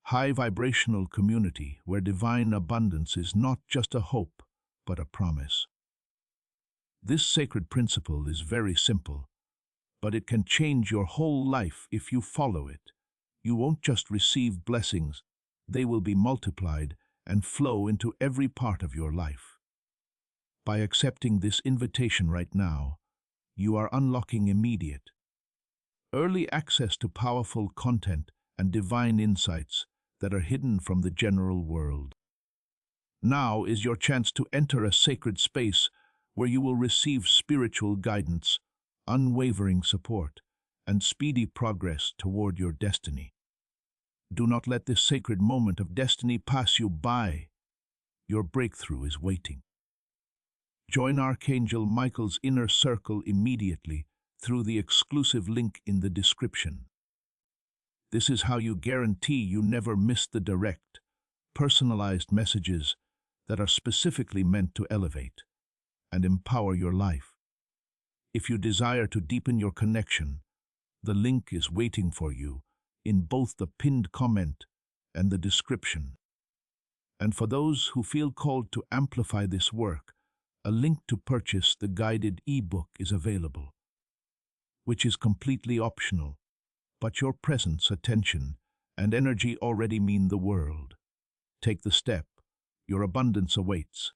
high-vibrational community where divine abundance is not just a hope, but a promise. This sacred principle is very simple, but it can change your whole life if you follow it. You won't just receive blessings, they will be multiplied and flow into every part of your life. By accepting this invitation right now, you are unlocking immediate, early access to powerful content and divine insights that are hidden from the general world. Now is your chance to enter a sacred space where you will receive spiritual guidance, unwavering support, and speedy progress toward your destiny. Do not let this sacred moment of destiny pass you by. Your breakthrough is waiting. Join Archangel Michael's inner circle immediately through the exclusive link in the description. This is how you guarantee you never miss the direct, personalized messages that are specifically meant to elevate and empower your life. If you desire to deepen your connection, the link is waiting for you in both the pinned comment and the description. And for those who feel called to amplify this work, a link to purchase the guided ebook is available, which is completely optional, but your presence, attention, and energy already mean the world. Take the step. Your abundance awaits.